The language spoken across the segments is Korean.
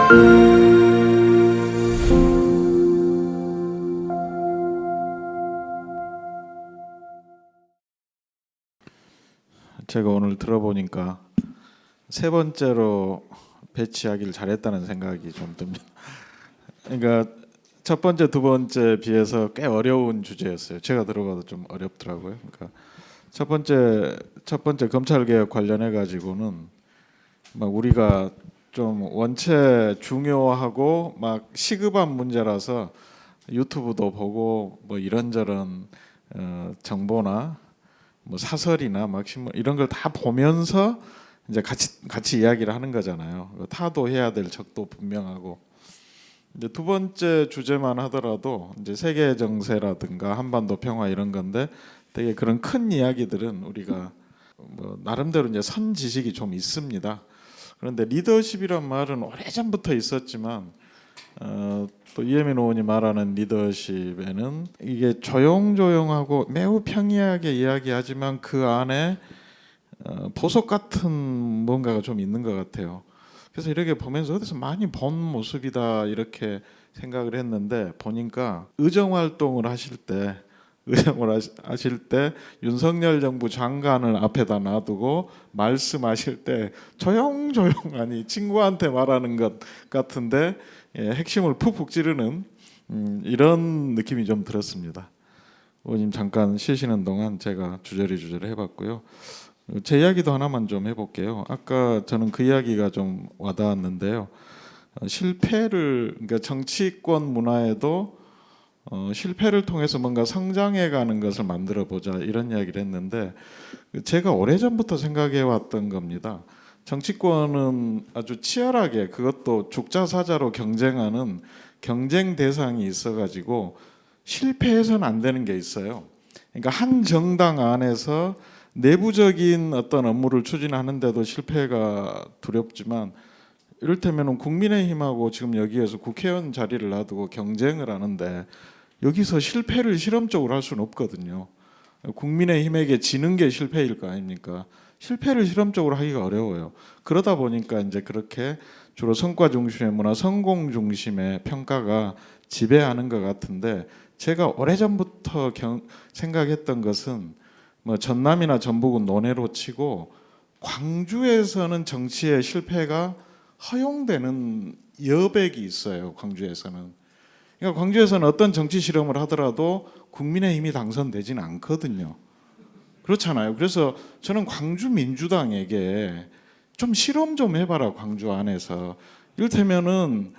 제가 오늘 들어보니까 세 번째로 배치하기를 잘했다는 생각이 좀 듭니다. 그러니까 첫 번째, 두 번째 비해서 꽤 어려운 주제였어요. 제가 들어봐도 좀 어렵더라고요. 그러니까 첫 번째 검찰 개혁 관련해 가지고는 막 우리가 좀 원체 중요하고 막 시급한 문제라서 유튜브도 보고 뭐 이런저런 정보나 뭐 사설이나 막 신문 이런 걸 다 보면서 이제 같이 이야기를 하는 거잖아요. 타도해야 될 적도 분명하고. 이제 두 번째 주제만 하더라도 이제 세계 정세라든가 한반도 평화 이런 건데 되게 그런 큰 이야기들은 우리가 뭐 나름대로 이제 선 지식이 좀 있습니다. 그런데 리더십이란 말은 오래전부터 있었지만 또 이혜민 의원이 말하는 리더십에는 이게 조용조용하고 매우 평이하게 이야기하지만 그 안에 보석 같은 뭔가가 좀 있는 것 같아요. 그래서 이렇게 보면서 어디서 많이 본 모습이다 이렇게 생각을 했는데 보니까 의정을 하실 때 윤석열 정부 장관을 앞에다 놔두고 말씀하실 때 조용조용하니 친구한테 말하는 것 같은데 핵심을 푹푹 찌르는 이런 느낌이 좀 들었습니다. 의원님 잠깐 쉬시는 동안 제가 주저리 해봤고요. 제 이야기도 하나만 좀 해볼게요. 아까 저는 그 이야기가 좀 와닿았는데요. 그러니까 정치권 문화에도 실패를 통해서 뭔가 성장해가는 것을 만들어 보자 이런 이야기를 했는데 제가 오래전부터 생각해 왔던 겁니다. 정치권은 아주 치열하게 그것도 죽자사자로 경쟁하는 경쟁 대상이 있어가지고 실패해서는 안 되는 게 있어요. 그러니까 한 정당 안에서 내부적인 어떤 업무를 추진하는데도 실패가 두렵지만 이를테면 국민의힘하고 지금 여기에서 국회의원 자리를 놔두고 경쟁을 하는데 여기서 실패를 실험적으로 할 수는 없거든요. 국민의힘에게 지는 게 실패일 거 아닙니까? 실패를 실험적으로 하기가 어려워요. 그러다 보니까 이제 그렇게 주로 성과 중심의 문화, 성공 중심의 평가가 지배하는 것 같은데 제가 오래전부터 생각했던 것은 뭐 전남이나 전북은 논외로 치고 광주에서는 정치의 실패가 허용되는 여백이 있어요. 광주에서는. 그러니까 광주에서는 어떤 정치 실험을 하더라도 국민의힘이 당선되지는 않거든요. 그렇잖아요. 그래서 저는 광주 민주당에게 좀 실험 좀 해봐라 광주 안에서. 이를테면은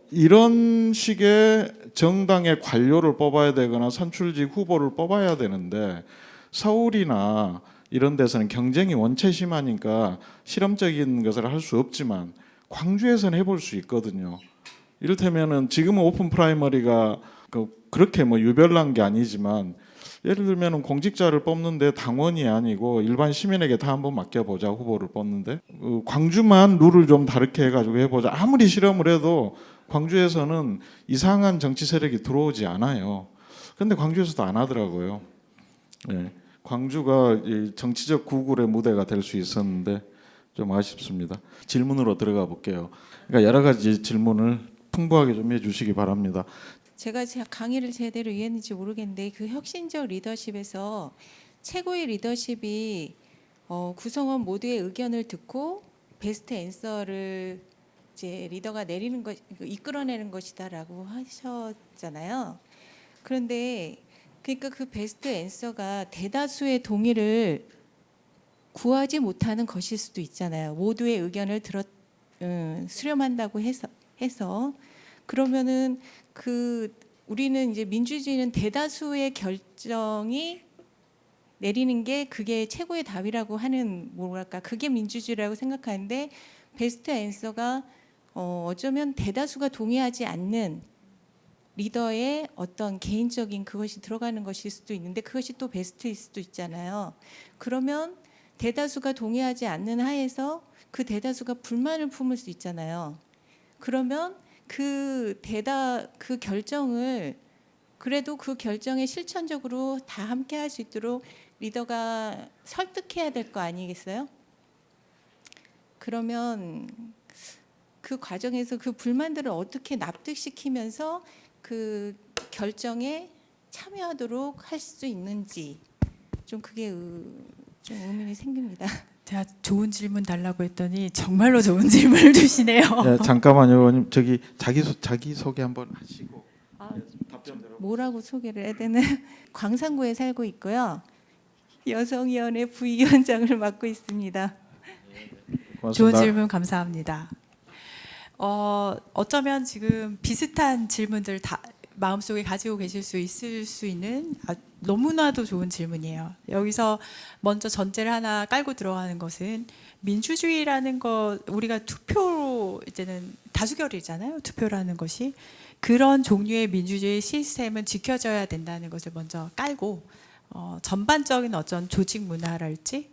이런 식의 정당의 관료를 뽑아야 되거나 선출직 후보를 뽑아야 되는데 서울이나 이런 데서는 경쟁이 원체 심하니까 실험적인 것을 할 수 없지만 광주에서는 해볼 수 있거든요. 이를테면은 지금은 오픈 프라이머리가 그렇게 뭐 유별난 게 아니지만 예를 들면 공직자를 뽑는데 당원이 아니고 일반 시민에게 다 한번 맡겨보자 후보를 뽑는데 광주만 룰을 좀 다르게 해가지고 해보자. 아무리 실험을 해도 광주에서는 이상한 정치 세력이 들어오지 않아요. 근데 광주에서도 안 하더라고요. 네. 광주가 정치적 구굴의 무대가 될 수 있었는데 좀 아쉽습니다. 질문으로 들어가 볼게요. 그러니까 여러 가지 질문을 풍부하게 좀 해주시기 바랍니다. 제가 강의를 제대로 이해했는지 모르겠는데 그 혁신적 리더십에서 최고의 리더십이 구성원 모두의 의견을 듣고 베스트 앤서를 이제 리더가 내리는 것, 이끌어내는 것이다라고 하셨잖아요. 그런데 그러니까 그 베스트 앤서가 대다수의 동의를 구하지 못하는 것일 수도 있잖아요. 모두의 의견을 수렴한다고 해서 그러면은 우리는 이제 민주주의는 대다수의 결정이 내리는 게 그게 최고의 답이라고 하는 뭐랄까 그게 민주주의라고 생각하는데 베스트 앤서가 어쩌면 대다수가 동의하지 않는 리더의 어떤 개인적인 그것이 들어가는 것일 수도 있는데 그것이 또 베스트일 수도 있잖아요. 그러면 대다수가 동의하지 않는 하에서 그 대다수가 불만을 품을 수 있잖아요. 그러면 그 결정을 그래도 그 결정에 실천적으로 다 함께 할 수 있도록 리더가 설득해야 될 거 아니겠어요? 그러면 그 과정에서 그 불만들을 어떻게 납득시키면서 그 결정에 참여하도록 할 수 있는지 좀 그게 좀 의문이 생깁니다. 제가 좋은 질문 달라고 했더니 정말로 좋은 질문을 주시네요. 네, 잠깐만요, 의원님. 저기 자기 소개 한번 하시고 아, 답변 들어. 뭐라고 소개를 해야 되나? 광산구에 살고 있고요. 여성위원회 부위원장을 맡고 있습니다. 고맙습니다. 좋은 질문 감사합니다. 어쩌면 지금 비슷한 질문들 다 마음속에 가지고 계실 수 있을 수 있는 너무나도 좋은 질문이에요. 여기서 먼저 전제를 하나 깔고 들어가는 것은 민주주의라는 것, 우리가 투표로 이제는 다수결이잖아요. 투표라는 것이. 그런 종류의 민주주의 시스템은 지켜져야 된다는 것을 먼저 깔고 전반적인 어떤 조직 문화랄지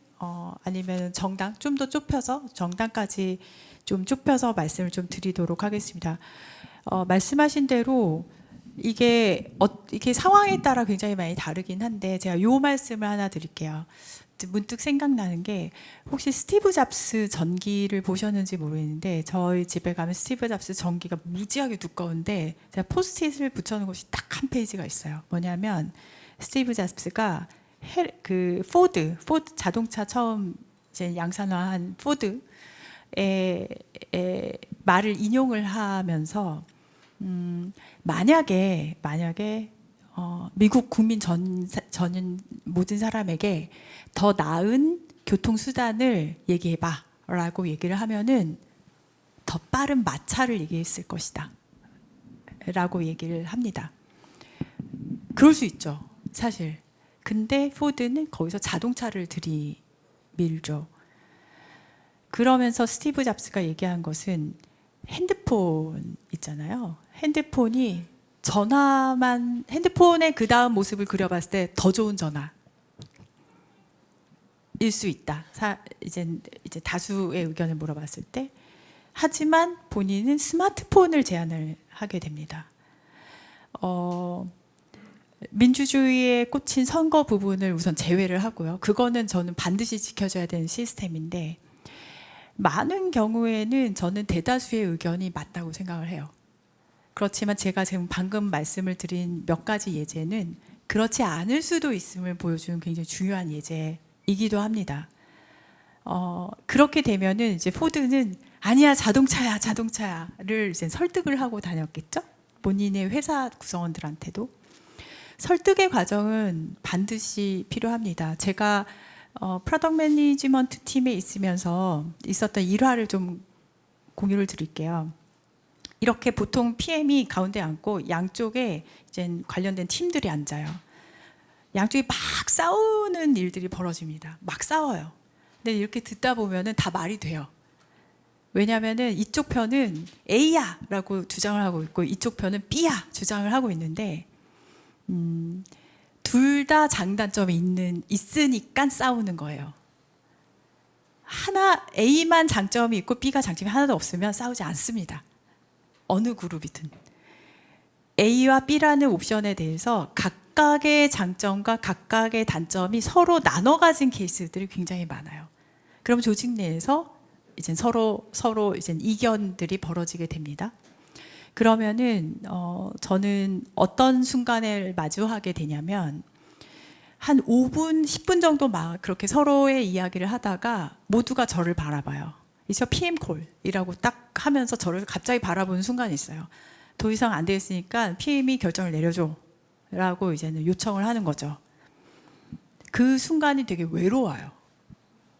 아니면 정당 좀 더 좁혀서 정당까지 좀 좁혀서 말씀을 좀 드리도록 하겠습니다. 말씀하신 대로 이게 상황에 따라 굉장히 많이 다르긴 한데 제가 요 말씀을 하나 드릴게요. 문득 생각나는 게 혹시 스티브 잡스 전기를 보셨는지 모르겠는데 저희 집에 가면 스티브 잡스 전기가 무지하게 두꺼운데 제가 포스트잇을 붙여놓은 곳이 딱 한 페이지가 있어요. 뭐냐면 스티브 잡스가 그 포드 자동차 처음 이제 양산화한 포드의 말을 인용을 하면서 만약에 미국 국민 전 모든 사람에게 더 나은 교통 수단을 얘기해봐라고 얘기를 하면은 더 빠른 마차를 얘기했을 것이다라고 얘기를 합니다. 그럴 수 있죠, 사실. 근데 포드는 거기서 자동차를 들이밀죠. 그러면서 스티브 잡스가 얘기한 것은 핸드폰 있잖아요. 핸드폰의 그 다음 모습을 그려봤을 때 더 좋은 전화일 수 있다. 이제 다수의 의견을 물어봤을 때. 하지만 본인은 스마트폰을 제안을 하게 됩니다. 민주주의에 꽂힌 선거 부분을 우선 제외를 하고요. 그거는 저는 반드시 지켜져야 되는 시스템인데 많은 경우에는 저는 대다수의 의견이 맞다고 생각을 해요. 그렇지만 제가 지금 방금 말씀을 드린 몇 가지 예제는 그렇지 않을 수도 있음을 보여주는 굉장히 중요한 예제이기도 합니다. 그렇게 되면은 이제 포드는 아니야 자동차야를 이제 설득을 하고 다녔겠죠. 본인의 회사 구성원들한테도 설득의 과정은 반드시 필요합니다. 제가 프로덕트 매니지먼트 팀에 있으면서 있었던 일화를 좀 공유를 드릴게요. 이렇게 보통 PM이 가운데 앉고 양쪽에 이제 관련된 팀들이 앉아요. 양쪽이 막 싸우는 일들이 벌어집니다. 막 싸워요. 근데 이렇게 듣다 보면은 다 말이 돼요. 왜냐하면은 이쪽 편은 A야라고 주장을 하고 있고 이쪽 편은 B야 주장을 하고 있는데 둘 다 장단점이 있으니까 싸우는 거예요. 하나 A만 장점이 있고 B가 장점이 하나도 없으면 싸우지 않습니다. 어느 그룹이든. A와 B라는 옵션에 대해서 각각의 장점과 각각의 단점이 서로 나눠 가진 케이스들이 굉장히 많아요. 그럼 조직 내에서 이제 서로 이제 이견들이 벌어지게 됩니다. 그러면은 저는 어떤 순간을 마주하게 되냐면 한 5분, 10분 정도 막 그렇게 서로의 이야기를 하다가 모두가 저를 바라봐요. 이저 PM 콜이라고 딱 하면서 저를 갑자기 바라보는 순간이 있어요. 더 이상 안 되겠으니까 PM이 결정을 내려줘라고 이제는 요청을 하는 거죠. 그 순간이 되게 외로워요.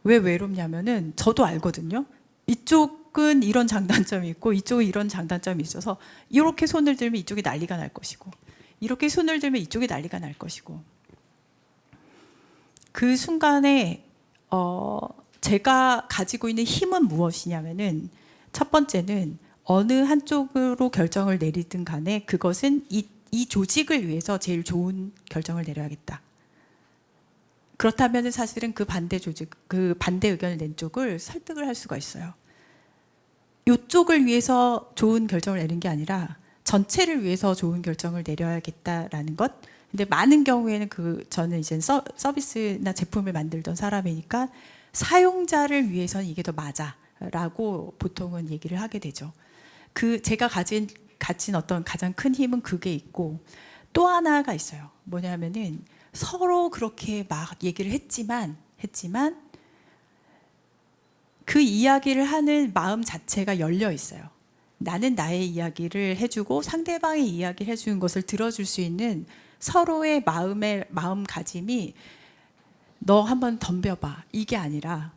왜 외롭냐면은 저도 알거든요. 이쪽은 이런 장단점이 있고 이쪽은 이런 장단점이 있어서 이렇게 손을 들면 이쪽이 난리가 날 것이고 이렇게 손을 들면 이쪽이 난리가 날 것이고 그 순간에 제가 가지고 있는 힘은 무엇이냐면은 첫 번째는 어느 한쪽으로 결정을 내리든 간에 그것은 이 조직을 위해서 제일 좋은 결정을 내려야겠다. 그렇다면 사실은 그 반대 의견을 낸 쪽을 설득을 할 수가 있어요. 이쪽을 위해서 좋은 결정을 내린 게 아니라 전체를 위해서 좋은 결정을 내려야겠다라는 것. 근데 많은 경우에는 저는 이제 서비스나 제품을 만들던 사람이니까 사용자를 위해서는 이게 더 맞아라고 보통은 얘기를 하게 되죠. 그 제가 가진 어떤 가장 큰 힘은 그게 있고, 또 하나가 있어요. 뭐냐면은 서로 그렇게 막 얘기를 했지만 그 이야기를 하는 마음 자체가 열려 있어요. 나는 나의 이야기를 해주고 상대방의 이야기를 해주는 것을 들어줄 수 있는 서로의 마음가짐이 너 한번 덤벼봐, 이게 아니라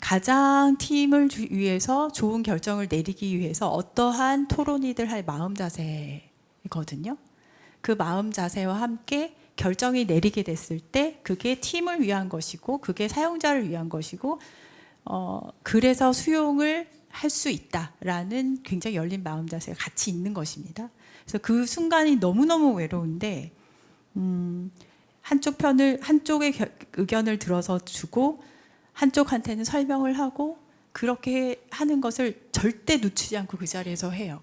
가장 팀을 위해서 좋은 결정을 내리기 위해서 어떠한 토론이들 할 마음 자세거든요. 그 마음 자세와 함께 결정이 내리게 됐을 때 그게 팀을 위한 것이고 그게 사용자를 위한 것이고 그래서 수용을 할 수 있다라는 굉장히 열린 마음 자세가 같이 있는 것입니다. 그래서 그 순간이 너무너무 외로운데 한쪽의 의견을 들어서 주고 한쪽한테는 설명을 하고 그렇게 하는 것을 절대 늦추지 않고 그 자리에서 해요.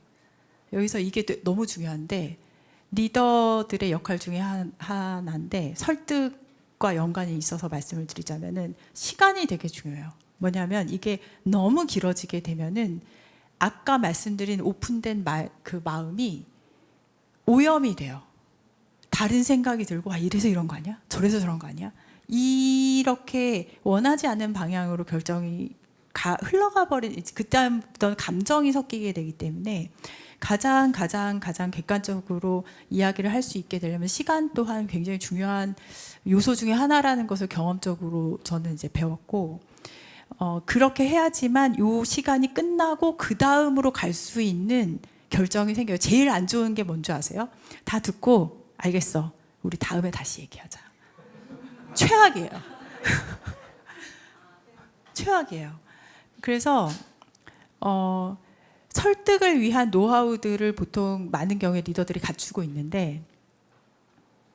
여기서 이게 너무 중요한데 리더들의 역할 중에 하나인데 설득과 연관이 있어서 말씀을 드리자면은 시간이 되게 중요해요. 뭐냐면 이게 너무 길어지게 되면은 아까 말씀드린 오픈된 그 마음이 오염이 돼요. 다른 생각이 들고 이래서 이런 거 아니야? 저래서 저런 거 아니야? 이렇게 원하지 않는 방향으로 결정이 흘러가 버린 그다음부터는 감정이 섞이게 되기 때문에 가장 객관적으로 이야기를 할 수 있게 되려면 시간 또한 굉장히 중요한 요소 중에 하나라는 것을 경험적으로 저는 이제 배웠고 그렇게 해야지만 요 시간이 끝나고 그 다음으로 갈 수 있는 결정이 생겨요. 제일 안 좋은 게 뭔지 아세요? 다 듣고 알겠어. 우리 다음에 다시 얘기하자. 최악이에요. 최악이에요. 그래서 설득을 위한 노하우들을 보통 많은 경우에 리더들이 갖추고 있는데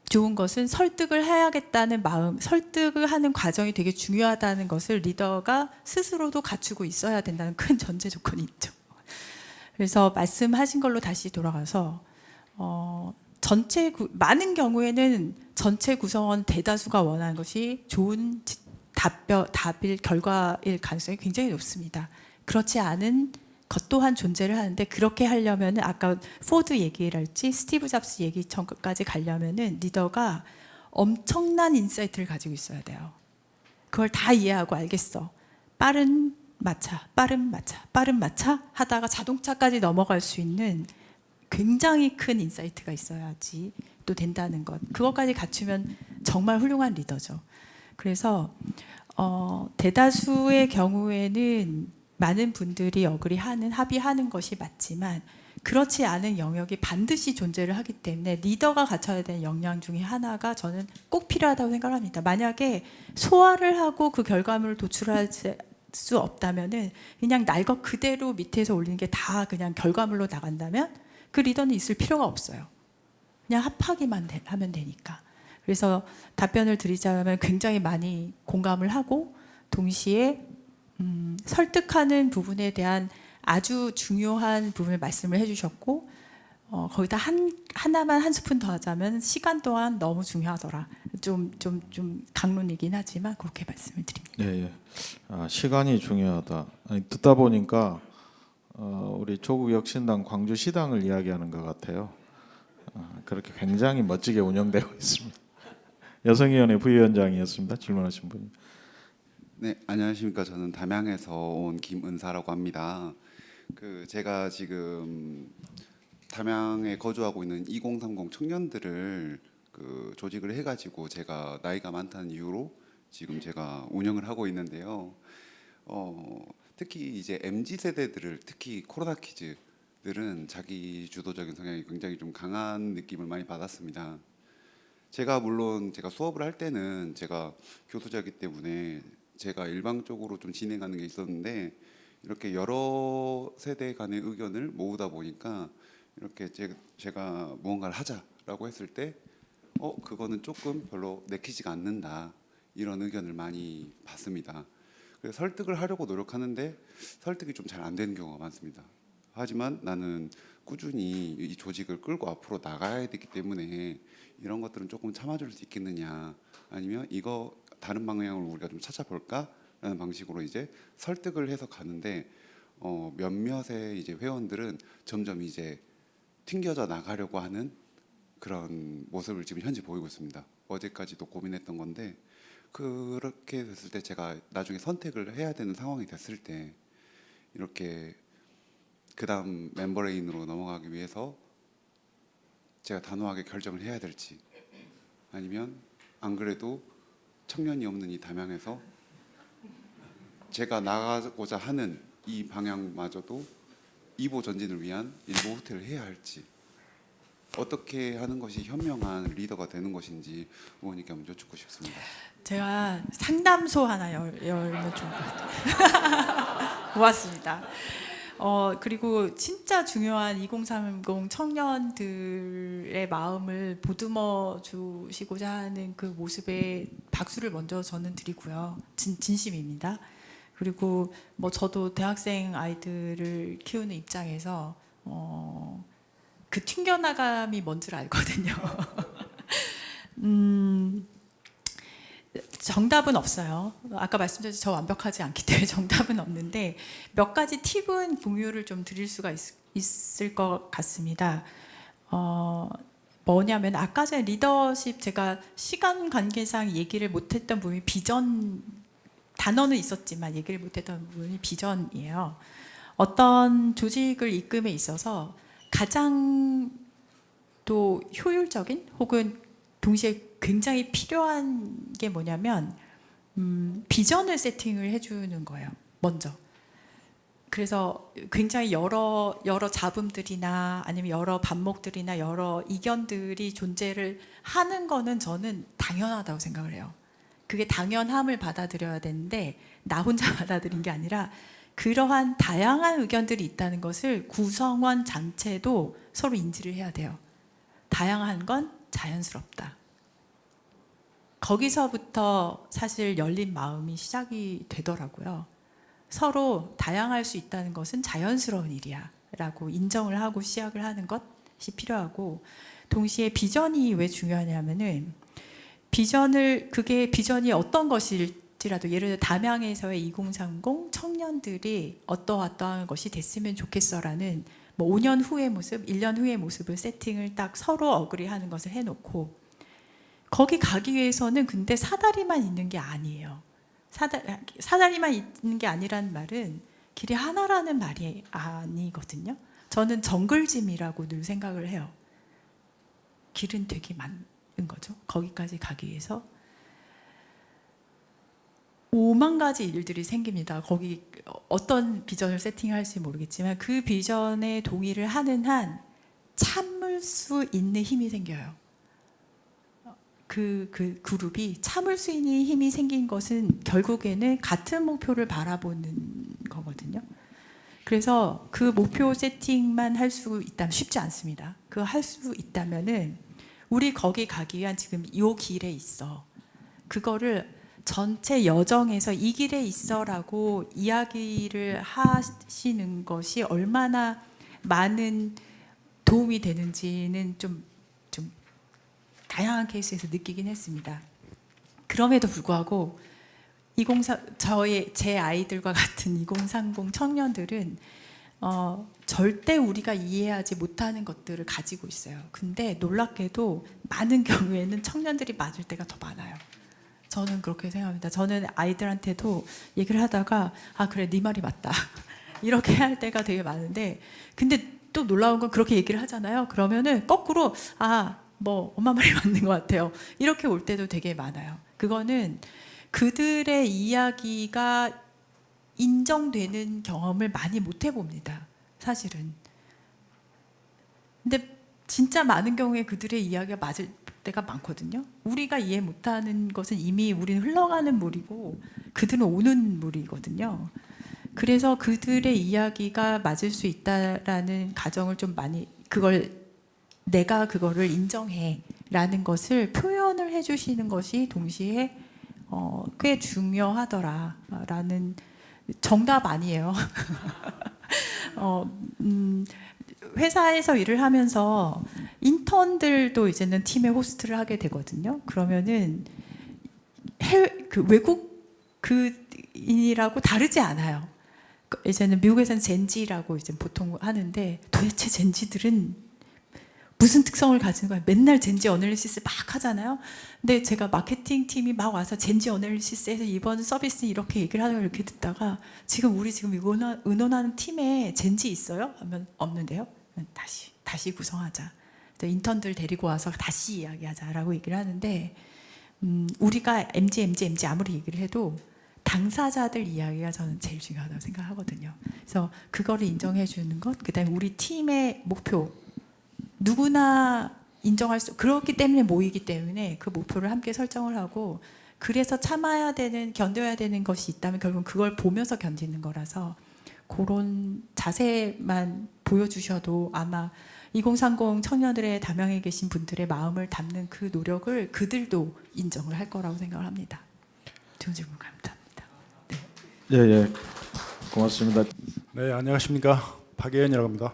좋은 것은 설득을 해야겠다는 마음, 설득을 하는 과정이 되게 중요하다는 것을 리더가 스스로도 갖추고 있어야 된다는 큰 전제 조건이 있죠. 그래서 말씀하신 걸로 다시 돌아가서 많은 경우에는 전체 구성원 대다수가 원하는 것이 좋은 결과일 가능성이 굉장히 높습니다. 그렇지 않은 것 또한 존재를 하는데 그렇게 하려면 아까 포드 얘기랄지 스티브 잡스 얘기처까지 가려면은 리더가 엄청난 인사이트를 가지고 있어야 돼요. 그걸 다 이해하고 알겠어. 빠른 마차 하다가 자동차까지 넘어갈 수 있는 굉장히 큰 인사이트가 있어야지 또 된다는 것. 그것까지 갖추면 정말 훌륭한 리더죠. 그래서 대다수의 경우에는 많은 분들이 합의하는 것이 맞지만 그렇지 않은 영역이 반드시 존재를 하기 때문에 리더가 갖춰야 되는 역량 중에 하나가 저는 꼭 필요하다고 생각합니다. 만약에 소화를 하고 그 결과물을 도출할 수 없다면은 그냥 날 것 그대로 밑에서 올리는 게 다 그냥 결과물로 나간다면 그 리더는 있을 필요가 없어요. 그냥 합하기만 하면 되니까. 그래서 답변을 드리자면 굉장히 많이 공감을 하고 동시에 설득하는 부분에 대한 아주 중요한 부분을 말씀을 해주셨고 거기다 하나만 한 스푼 더 하자면 시간 또한 너무 중요하더라. 좀 강론이긴 하지만 그렇게 말씀을 드립니다. 예. 시간이 중요하다. 듣다 보니까 우리 조국혁신당 광주시당을 이야기하는 것 같아요. 그렇게 굉장히 멋지게 운영되고 있습니다. 여성위원회 부위원장이었습니다. 질문하신 분이. 네, 안녕하십니까. 저는 담양에서 온 김은사라고 합니다. 제가 지금 담양에 거주하고 있는 2030 청년들을 조직을 해가지고 제가 나이가 많다는 이유로 지금 제가 운영을 하고 있는데요. 특히 이제 MZ 세대들을 특히 코로나 키즈들은 자기 주도적인 성향이 굉장히 좀 강한 느낌을 많이 받았습니다. 물론 제가 수업을 할 때는 제가 교수자이기 때문에 제가 일방적으로 좀 진행하는 게 있었는데 이렇게 여러 세대 간의 의견을 모으다 보니까 이렇게 제가 무언가를 하자라고 했을 때 그거는 조금 별로 내키지가 않는다 이런 의견을 많이 받습니다. 그래서 설득을 하려고 노력하는데 설득이 좀 잘 안 되는 경우가 많습니다. 하지만 나는 꾸준히 이 조직을 끌고 앞으로 나가야 되기 때문에 이런 것들은 조금 참아줄 수 있겠느냐 아니면 이거 다른 방향으로 우리가 좀 찾아볼까라는 방식으로 이제 설득을 해서 가는데 몇몇의 이제 회원들은 점점 이제 튕겨져 나가려고 하는 그런 모습을 지금 현재 보이고 있습니다. 어제까지도 고민했던 건데 그렇게 됐을 때 제가 나중에 선택을 해야 되는 상황이 됐을 때 이렇게 그다음 멤버레인으로 넘어가기 위해서 제가 단호하게 결정을 해야 될지 아니면 안 그래도 청년이 없는 이 담양에서 제가 나가고자 하는 이 방향마저도 이보 전진을 위한 일보 후퇴를 해야 할지 어떻게 하는 것이 현명한 리더가 되는 것인지 의원님께 한번 여쭙고 싶습니다. 제가 상담소 하나 열면 좋을 것 같아요. 고맙습니다. 그리고 진짜 중요한 2030 청년들의 마음을 보듬어 주시고자 하는 그 모습에 박수를 먼저 저는 드리고요. 진심입니다. 그리고 뭐 저도 대학생 아이들을 키우는 입장에서 그 튕겨나감이 뭔 줄 알거든요. 정답은 없어요. 아까 말씀드렸듯이 저 완벽하지 않기 때문에 정답은 없는데 몇 가지 팁은 공유를 좀 드릴 수가 있을 것 같습니다. 뭐냐면 아까 전에 리더십 제가 시간 관계상 얘기를 못했던 부분이 비전 단어는 있었지만 얘기를 못했던 부분이 비전이에요. 어떤 조직을 이끌음에 있어서 가장 또 효율적인 혹은 동시에 굉장히 필요한 게 뭐냐면 비전을 세팅을 해주는 거예요. 먼저. 그래서 굉장히 여러 잡음들이나 아니면 여러 반목들이나 여러 이견들이 존재를 하는 거는 저는 당연하다고 생각을 해요. 그게 당연함을 받아들여야 되는데 나 혼자 받아들인 게 아니라 그러한 다양한 의견들이 있다는 것을 구성원 전체도 서로 인지를 해야 돼요. 다양한 건 자연스럽다. 거기서부터 사실 열린 마음이 시작이 되더라고요. 서로 다양할 수 있다는 것은 자연스러운 일이야 라고 인정을 하고 시작을 하는 것이 필요하고 동시에 비전이 왜 중요하냐면은 그게 비전이 어떤 것일지라도 예를 들어 담양에서의 2030 청년들이 어떠한 것이 됐으면 좋겠어라는 뭐 5년 후의 모습, 1년 후의 모습을 세팅을 딱 서로 어그리하는 것을 해놓고 거기 가기 위해서는 근데 사다리만 있는 게 아니에요. 사다리만 있는 게 아니란 말은 길이 하나라는 말이 아니거든요. 저는 정글짐이라고 늘 생각을 해요. 길은 되게 많은 거죠. 거기까지 가기 위해서 5만 가지 일들이 생깁니다. 거기 어떤 비전을 세팅할지 모르겠지만 그 비전에 동의를 하는 한 참을 수 있는 힘이 생겨요. 그 그룹이 참을 수 있는 힘이 생긴 것은 결국에는 같은 목표를 바라보는 거거든요. 그래서 그 목표 세팅만 할 수 있다면 쉽지 않습니다. 그거 할 수 있다면은 우리 거기 가기 위한 지금 요 길에 있어. 그거를 전체 여정에서 이 길에 있어라고 이야기를 하시는 것이 얼마나 많은 도움이 되는지는 좀 다양한 케이스에서 느끼긴 했습니다. 그럼에도 불구하고 제 아이들과 같은 2030 청년들은 절대 우리가 이해하지 못하는 것들을 가지고 있어요. 근데 놀랍게도 많은 경우에는 청년들이 맞을 때가 더 많아요. 저는 그렇게 생각합니다. 저는 아이들한테도 얘기를 하다가 아 그래 네 말이 맞다 이렇게 할 때가 되게 많은데 근데 또 놀라운 건 그렇게 얘기를 하잖아요. 그러면은 거꾸로 뭐 엄마 말이 맞는 것 같아요. 이렇게 올 때도 되게 많아요. 그거는 그들의 이야기가 인정되는 경험을 많이 못 해봅니다. 사실은. 근데 진짜 많은 경우에 그들의 이야기가 맞을 때가 많거든요. 우리가 이해 못하는 것은 이미 우리는 흘러가는 물이고 그들은 오는 물이거든요. 그래서 그들의 이야기가 맞을 수 있다라는 가정을 좀 많이 내가 그거를 인정해라는 것을 표현을 해주시는 것이 동시에 꽤 중요하더라라는 정답 아니에요. 회사에서 일을 하면서 인턴들도 이제는 팀의 호스트를 하게 되거든요. 그러면은 외국인이라고 다르지 않아요. 이제는 미국에서는 젠지라고 이제 보통 하는데 도대체 젠지들은 무슨 특성을 가진 거야? 맨날 젠지 어널리시스 막 하잖아요. 근데 제가 마케팅 팀이 막 와서 젠지 어널리시스에서 이번 서비스는 이렇게 얘기를 하는 걸 이렇게 듣다가 지금 우리 지금 의논하는 팀에 젠지 있어요? 하면 없는데요. 다시 구성하자. 인턴들 데리고 와서 다시 이야기하자라고 얘기를 하는데 우리가 MG 아무리 얘기를 해도 당사자들 이야기가 저는 제일 중요하다고 생각하거든요. 그래서 그거를 인정해 주는 것, 그다음에 우리 팀의 목표 누구나 인정할 수 그렇기 때문에 모이기 때문에 그 목표를 함께 설정을 하고 그래서 참아야 되는 견뎌야 되는 것이 있다면 결국은 그걸 보면서 견디는 거라서 그런 자세만 보여주셔도 아마 2030 청년들의 담양에 계신 분들의 마음을 담는 그 노력을 그들도 인정을 할 거라고 생각을 합니다. 좋은 질문 감사합니다. 예, 고맙습니다. 네, 안녕하십니까. 박예현이라고 합니다.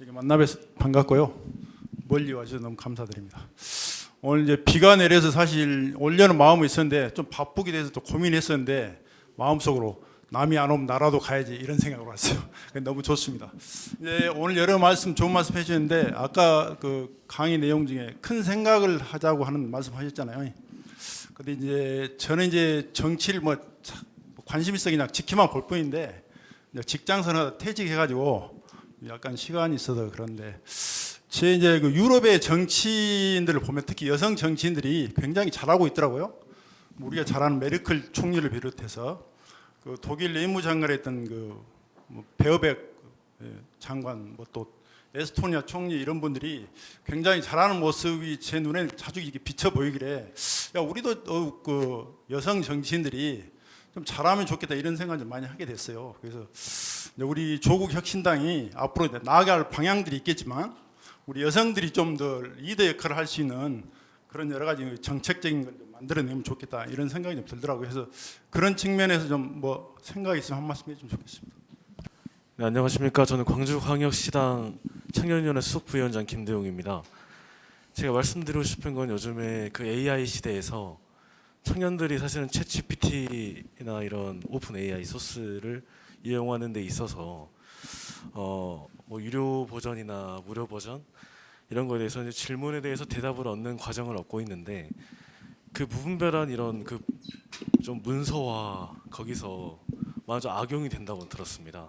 여기 만나뵈서 반갑고요. 멀리 와주셔서 너무 감사드립니다. 오늘 이제 비가 내려서 사실 오려는 마음이 있었는데 좀 바쁘게 돼서 또 고민했었는데 마음속으로 남이 안 오면 나라도 가야지 이런 생각으로 왔어요. 너무 좋습니다. 이제 오늘 여러 말씀 좋은 말씀 해주셨는데 아까 그 강의 내용 중에 큰 생각을 하자고 하는 말씀하셨잖아요. 근데 이제 저는 이제 정치를 뭐 관심 있어 그냥 지켜만 볼 뿐인데 직장생활 퇴직해가지고 약간 시간이 있어서 그런데 제 이제 그 유럽의 정치인들을 보면 특히 여성 정치인들이 굉장히 잘하고 있더라고요. 우리가 잘 아는 메르켈 총리를 비롯해서 그 독일 내무장관을 했던 그뭐 베어백 장관 뭐 또 에스토니아 총리 이런 분들이 굉장히 잘하는 모습이 제 눈에 자주 이게 비쳐 보이길래 야 우리도 그 여성 정치인들이 좀 잘하면 좋겠다 이런 생각을 좀 많이 하게 됐어요. 그래서 우리 조국 혁신당이 앞으로 나아갈 방향들이 있겠지만 우리 여성들이 좀 더 리더 역할을 할 수 있는 그런 여러 가지 정책적인 걸 좀 만들어내면 좋겠다 이런 생각이 좀 들더라고요. 그래서 그런 측면에서 좀 뭐 생각이 있으면 한 말씀 해주면 좋겠습니다. 네, 안녕하십니까. 저는 광주광역시당 청년위원회 수석부위원장 김대용입니다. 제가 말씀드리고 싶은 건 요즘에 그 AI 시대에서 청년들이 사실은 챗GPT나 이런 오픈 AI 소스를 이용하는 데 있어서 뭐 유료 버전이나 무료 버전 이런 거에 대해서 이제 질문에 대해서 대답을 얻는 과정을 얻고 있는데 그 무분별한 이런 그 좀 문서화 거기서 마저 악용이 된다고 들었습니다.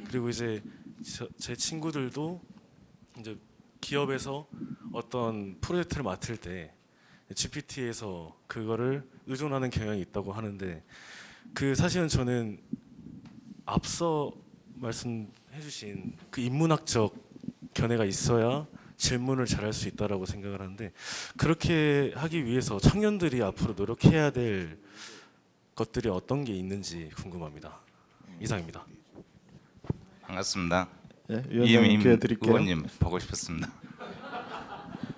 그리고 이제 제 친구들도 이제 기업에서 어떤 프로젝트를 맡을 때 GPT에서 그거를 의존하는 경향이 있다고 하는데 그 사실은 저는 앞서 말씀해주신 그 인문학적 견해가 있어야 질문을 잘할 수 있다라고 생각을 하는데 그렇게 하기 위해서 청년들이 앞으로 노력해야 될 것들이 어떤 게 있는지 궁금합니다. 이상입니다. 반갑습니다. 예, 위원님 기회 드릴게요. 의원님 보고 싶었습니다.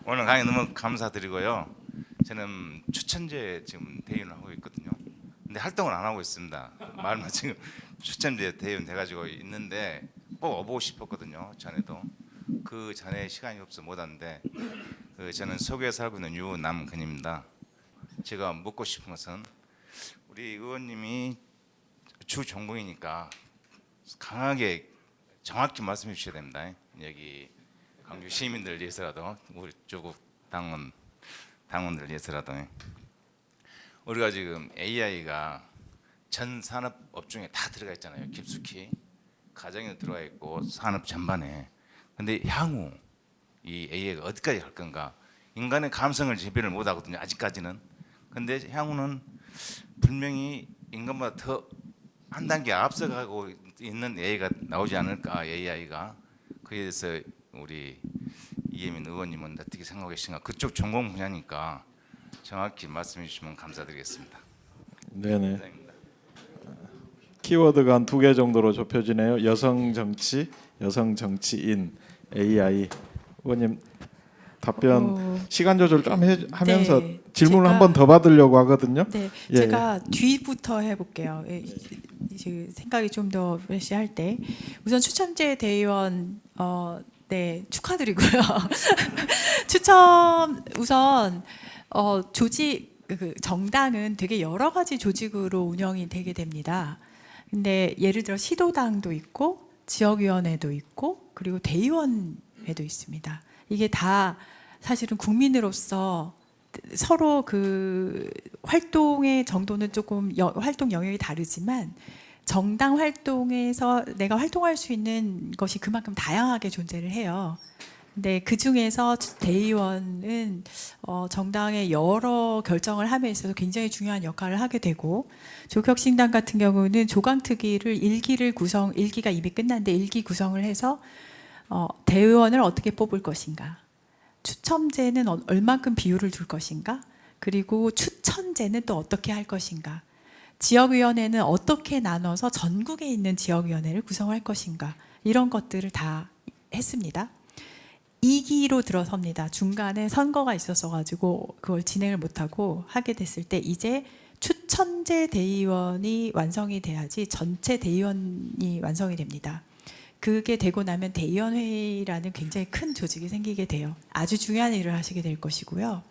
오늘 강의 너무 감사드리고요. 저는 추천제 지금 대의원을 하고 있거든요. 근데 활동을 안 하고 있습니다. 말만 지금 추천제 대의원 돼가지고 있는데 꼭 와보고 싶었거든요. 전에도 그 전에 시간이 없어 못 왔는데 저는 서구에 살고 있는 유남근입니다. 제가 묻고 싶은 것은 우리 의원님이 주 전공이니까 강하게 정확히 말씀해 주셔야 됩니다. 여기 광주 시민들 위해서라도 우리 조국 당원들 위해서라도 우리가 지금 AI가 전 산업 업종에 다 들어가 있잖아요. 깊숙이 가정에도 들어가 있고 산업 전반에. 근데 향후 이 AI가 어디까지 갈 건가? 인간의 감성을 재배를 못 하거든요. 아직까지는. 근데 향후는 분명히 인간보다 더 한 단계 앞서가고 있는 AI가 나오지 않을까? AI가. 그에 대해서 우리 이혜민 의원님은 어떻게 생각하고 계신가? 그쪽 전공 분야니까 정확히 말씀해 주시면 감사드리겠습니다. 네네. 감사합니다. 키워드가 한 2개 정도로 좁혀지네요. 여성 정치, 여성 정치인, AI. 의원님 답변 시간 조절 좀 하면서 네, 질문을 제가- 한 번 더 받으려고 하거든요. 네, 예, 제가 뒤부터 해볼게요. 생각이 좀 더 프레시할 때 우선 추첨제 대의원 네 축하드리고요. 추첨 우선 조직 그 정당은 되게 여러 가지 조직으로 운영이 되게 됩니다. 근데 예를 들어 시도당도 있고 지역위원회도 있고 그리고 대의원회도 있습니다. 이게 다 사실은 국민으로서 서로 그 활동의 정도는 조금 활동 영역이 다르지만 정당 활동에서 내가 활동할 수 있는 것이 그만큼 다양하게 존재를 해요. 근데 그 중에서 대의원은 정당의 여러 결정을 함에 있어서 굉장히 중요한 역할을 하게 되고, 조국혁신당 같은 경우는 조강특위를 1기가 이미 끝났는데 1기 구성을 해서 대의원을 어떻게 뽑을 것인가, 추첨제는 얼만큼 비율을 둘 것인가, 그리고 추천제는 또 어떻게 할 것인가, 지역위원회는 어떻게 나눠서 전국에 있는 지역위원회를 구성할 것인가, 이런 것들을 다 했습니다. 2기로 들어섭니다. 중간에 선거가 있었어 가지고 그걸 진행을 못하고 하게 됐을 때 이제 추천제 대의원이 완성이 돼야지 전체 대의원이 완성이 됩니다. 그게 되고 나면 대의원회의라는 굉장히 큰 조직이 생기게 돼요. 아주 중요한 일을 하시게 될 것이고요.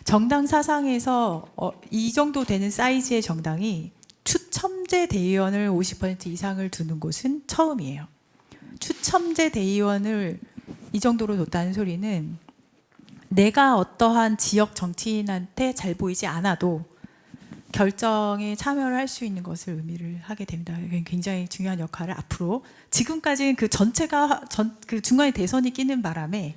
정당 사상에서 이 정도 되는 사이즈의 정당이 추첨제 대의원을 50% 이상을 두는 곳은 처음이에요. 추첨제 대의원을 이 정도로 뒀다는 소리는 내가 어떠한 지역 정치인한테 잘 보이지 않아도 결정에 참여를 할 수 있는 것을 의미를 하게 됩니다. 굉장히 중요한 역할을 앞으로, 지금까지는 그 전체가 그 중간에 대선이 끼는 바람에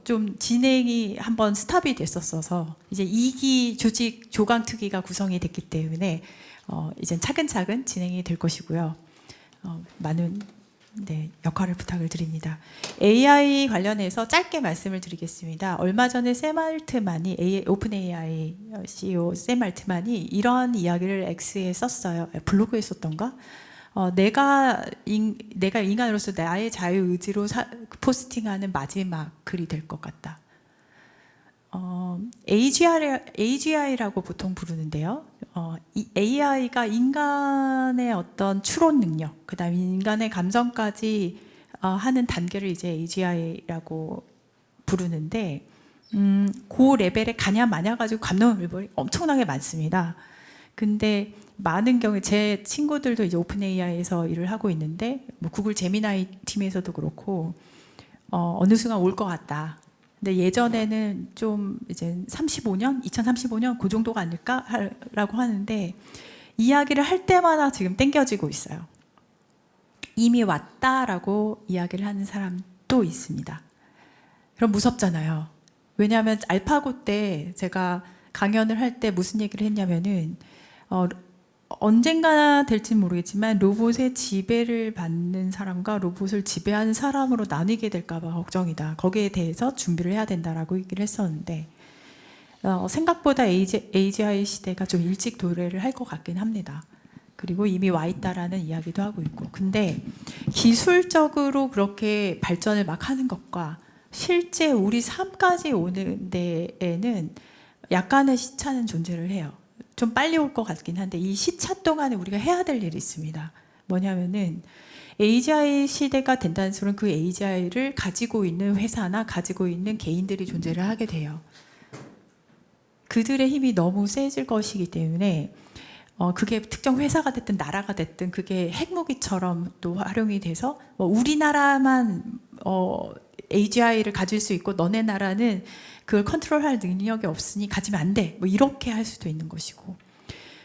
좀 진행이 한번 스탑이 됐었어서 이제 2기 조직 조강특위가 구성이 됐기 때문에 이제 차근차근 진행이 될 것이고요. 많은 역할을 부탁을 드립니다. AI 관련해서 짧게 말씀을 드리겠습니다. 얼마 전에 샘 알트만이, 오픈 AI CEO 샘 알트만이 이런 이야기를 X에 썼어요. 블로그에 썼던가? 내가 인간으로서 나의 자유 의지로 포스팅하는 마지막 글이 될 것 같다. AGI라고 보통 부르는데요. 이 AI가 인간의 어떤 추론 능력, 그다음에 인간의 감정까지 하는 단계를 이제 AGI라고 부르는데, 그 레벨에 가냐 마냐 가지고 감론을박이 엄청나게 많습니다. 근데 많은 경우에 제 친구들도 이제 오픈 AI에서 일을 하고 있는데, 뭐 구글 제미나이 팀에서도 그렇고 어느 순간 올 것 같다. 근데 예전에는 좀 이제 2035년 그 정도가 아닐까라고 하는데, 이야기를 할 때마다 지금 땡겨지고 있어요. 이미 왔다라고 이야기를 하는 사람도 있습니다. 그럼 무섭잖아요. 왜냐하면 알파고 때 제가 강연을 할 때 무슨 얘기를 했냐면은 언젠가 될지는 모르겠지만 로봇의 지배를 받는 사람과 로봇을 지배하는 사람으로 나뉘게 될까 봐 걱정이다. 거기에 대해서 준비를 해야 된다라고 얘기를 했었는데, 생각보다 AGI 시대가 좀 일찍 도래를 할 것 같긴 합니다. 그리고 이미 와 있다라는 이야기도 하고 있고. 근데 기술적으로 그렇게 발전을 막 하는 것과 실제 우리 삶까지 오는 데에는 약간의 시차는 존재를 해요. 좀 빨리 올 것 같긴 한데, 이 시차 동안에 우리가 해야 될 일이 있습니다. 뭐냐면은 AGI 시대가 된다는 소리는 그 AGI를 가지고 있는 회사나 가지고 있는 개인들이 존재를 하게 돼요. 그들의 힘이 너무 세질 것이기 때문에 그게 특정 회사가 됐든 나라가 됐든 그게 핵무기처럼 또 활용이 돼서 우리나라만 AGI를 가질 수 있고 너네 나라는 그걸 컨트롤할 능력이 없으니 가지면 안 돼. 뭐 이렇게 할 수도 있는 것이고,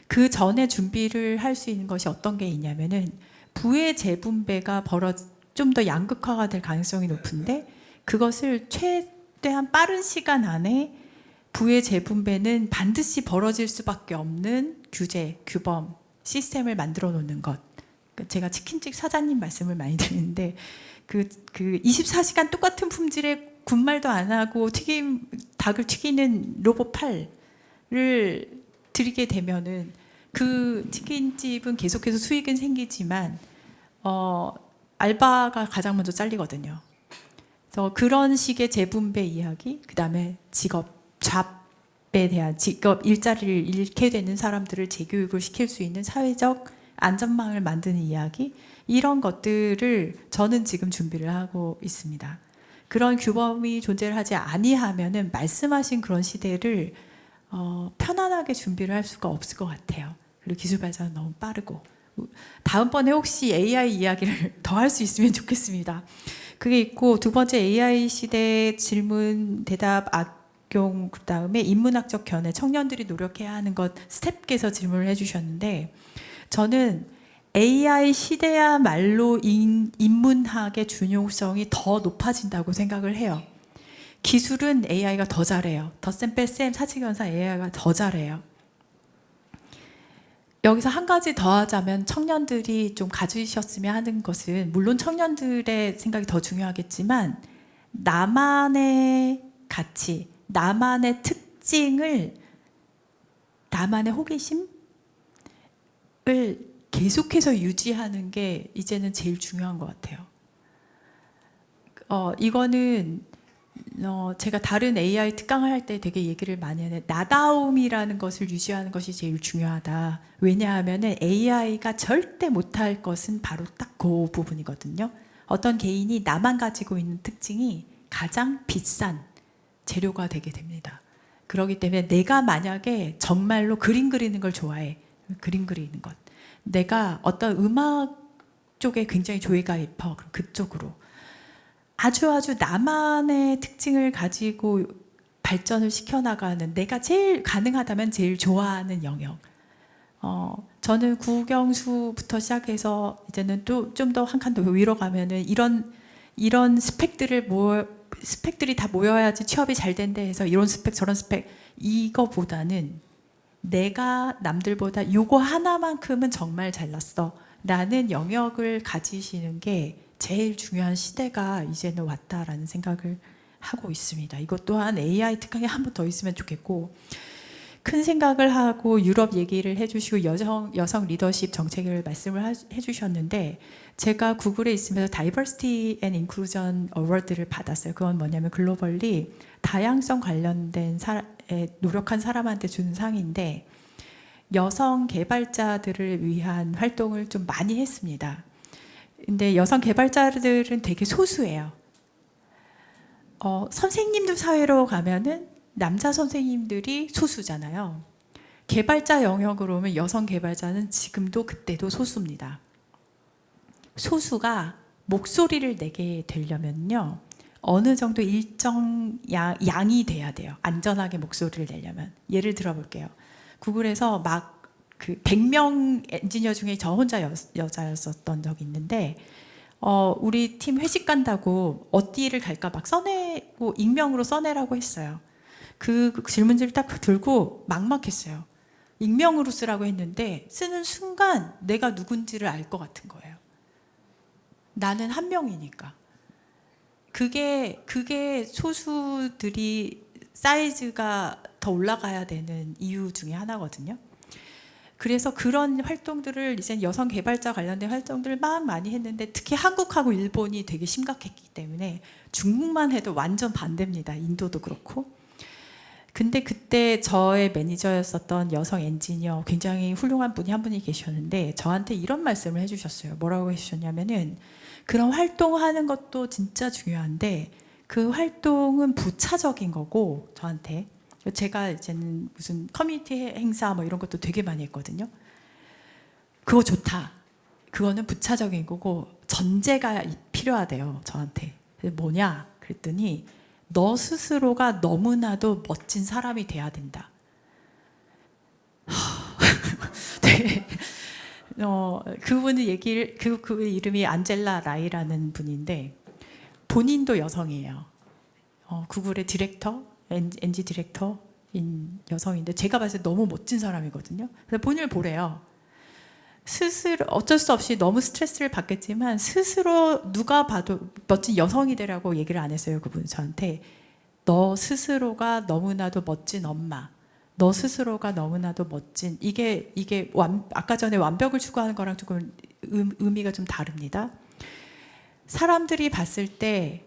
그 전에 준비를 할 수 있는 것이 어떤 게 있냐면은 부의 재분배가 좀 더 양극화가 될 가능성이 높은데, 그것을 최대한 빠른 시간 안에 부의 재분배는 반드시 벌어질 수밖에 없는 규제, 규범, 시스템을 만들어 놓는 것. 제가 치킨집 사장님 말씀을 많이 드리는데, 그 24시간 똑같은 품질의 군말도 안 하고 닭을 튀기는 로봇 팔을 드리게 되면은 그 치킨집은 계속해서 수익은 생기지만 알바가 가장 먼저 잘리거든요. 그래서 그런 식의 재분배 이야기, 그다음에 잡에 대한 직업 일자리를 잃게 되는 사람들을 재교육을 시킬 수 있는 사회적 안전망을 만드는 이야기, 이런 것들을 저는 지금 준비를 하고 있습니다. 그런 규범이 존재를 하지 아니하면은 말씀하신 그런 시대를 편안하게 준비를 할 수가 없을 것 같아요. 그리고 기술 발전은 너무 빠르고, 다음번에 혹시 AI 이야기를 더 할 수 있으면 좋겠습니다. 그게 있고 두 번째 AI 시대 질문 대답 악용 그다음에 인문학적 견해 청년들이 노력해야 하는 것 스텝께서 질문을 해주셨는데 저는 AI 시대야말로 인문학의 중요성이 더 높아진다고 생각을 해요. 기술은 AI가 더 잘해요. 덧셈 뺄셈 사칙연산 AI가 더 잘해요. 여기서 한 가지 더 하자면 청년들이 좀 가지셨으면 하는 것은 물론 청년들의 생각이 더 중요하겠지만 나만의 가치, 나만의 특징을 나만의 호기심을 계속해서 유지하는 게 이제는 제일 중요한 것 같아요. 이거는 제가 다른 AI 특강을 할 때 되게 얘기를 많이 하는데 나다움이라는 것을 유지하는 것이 제일 중요하다. 왜냐하면 AI가 절대 못할 것은 바로 딱 그 부분이거든요. 어떤 개인이 나만 가지고 있는 특징이 가장 비싼 재료가 되게 됩니다. 그렇기 때문에 내가 만약에 정말로 그림 그리는 걸 좋아해. 그림 그리는 것. 내가 어떤 음악 쪽에 굉장히 조예가 깊어. 그럼 그쪽으로. 아주 나만의 특징을 가지고 발전을 시켜나가는 내가 제일 가능하다면 제일 좋아하는 영역. 저는 국영수부터 시작해서 이제는 또 좀 더 한 칸 더 위로 가면은 이런 스펙들이 다 모여야지 취업이 잘 된다 해서 이런 스펙 저런 스펙 이거보다는 내가 남들보다 요거 하나만큼은 정말 잘났어 라는 영역을 가지시는 게 제일 중요한 시대가 이제는 왔다라는 생각을 하고 있습니다. 이것 또한 AI 특강에 한 번 더 있으면 좋겠고 큰 생각을 하고 유럽 얘기를 해주시고 여성 리더십 정책을 말씀을 해주셨는데 제가 구글에 있으면서 다이버시티 앤 인클루전 어워드를 받았어요. 그건 뭐냐면 글로벌리 다양성 관련된 노력한 사람한테 주는 상인데 여성 개발자들을 위한 활동을 좀 많이 했습니다. 근데 여성 개발자들은 되게 소수예요. 선생님들 사회로 가면은 남자 선생님들이 소수잖아요. 개발자 영역으로 오면 여성 개발자는 지금도 그때도 소수입니다. 소수가 목소리를 내게 되려면요. 어느 정도 일정 양이 돼야 돼요. 안전하게 목소리를 내려면. 예를 들어 볼게요. 구글에서 막 그 100명 엔지니어 중에 저 혼자 여자였었던 적이 있는데 우리 팀 회식 간다고 어디를 갈까 막 써내고 익명으로 써내라고 했어요. 그 질문지를 딱 들고 막막했어요. 익명으로 쓰라고 했는데 쓰는 순간 내가 누군지를 알 것 같은 거예요. 나는 한 명이니까. 그게 소수들이 사이즈가 더 올라가야 되는 이유 중에 하나거든요. 그래서 그런 활동들을 이제 여성 개발자 관련된 활동들을 막 많이 했는데 특히 한국하고 일본이 되게 심각했기 때문에 중국만 해도 완전 반대입니다. 인도도 그렇고. 근데 그때 저의 매니저였었던 여성 엔지니어 굉장히 훌륭한 분이 한 분이 계셨는데 저한테 이런 말씀을 해주셨어요. 뭐라고 해주셨냐면은 그런 활동하는 것도 진짜 중요한데 그 활동은 부차적인 거고 저한테 제가 이제는 무슨 커뮤니티 행사 뭐 이런 것도 되게 많이 했거든요. 그거 좋다. 그거는 부차적인 거고 전제가 필요하대요. 저한테. 뭐냐? 그랬더니 너 스스로가 너무나도 멋진 사람이 돼야 된다. 네. 그분의 얘기를 그 이름이 안젤라 라이라는 분인데 본인도 여성이에요. 구글의 디렉터, NG 디렉터인 여성인데 제가 봤을 때 너무 멋진 사람이거든요. 그래서 본인을 보래요. 스스로 어쩔 수 없이 너무 스트레스를 받겠지만 스스로 누가 봐도 멋진 여성이 되라고 얘기를 안 했어요. 그분 저한테 너 스스로가 너무나도 멋진 엄마, 너 스스로가 너무나도 멋진 이게 아까 전에 완벽을 추구하는 거랑 조금 의미가 좀 다릅니다. 사람들이 봤을 때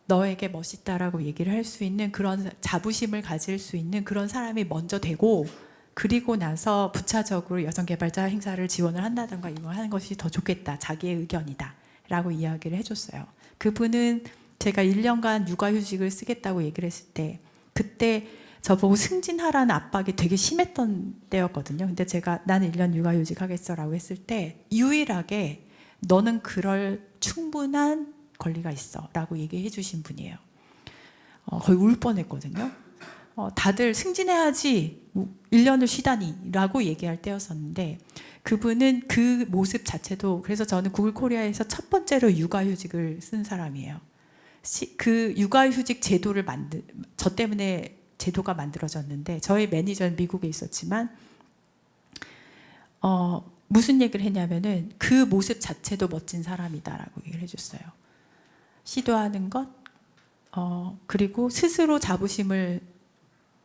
너에게 멋있다라고 얘기를 할 수 있는 그런 자부심을 가질 수 있는 그런 사람이 먼저 되고 그리고 나서 부차적으로 여성 개발자 행사를 지원을 한다든가 이거 하는 것이 더 좋겠다. 자기의 의견이다. 라고 이야기를 해줬어요. 그분은 제가 1년간 육아휴직을 쓰겠다고 얘기를 했을 때 그때 저보고 승진하라는 압박이 되게 심했던 때였거든요. 근데 제가 나는 1년 육아휴직 하겠어라고 했을 때 유일하게 너는 그럴 충분한 권리가 있어라고 얘기해 주신 분이에요. 거의 울 뻔했거든요. 다들 승진해야지 1년을 쉬다니라고 얘기할 때였었는데 그분은 그 모습 자체도 그래서 저는 구글 코리아에서 첫 번째로 육아휴직을 쓴 사람이에요. 그 육아휴직 제도를 저 때문에 제도가 만들어졌는데 저희 매니저는 미국에 있었지만 무슨 얘기를 했냐면은 그 모습 자체도 멋진 사람이다라고 얘기를 해줬어요. 시도하는 것 그리고 스스로 자부심을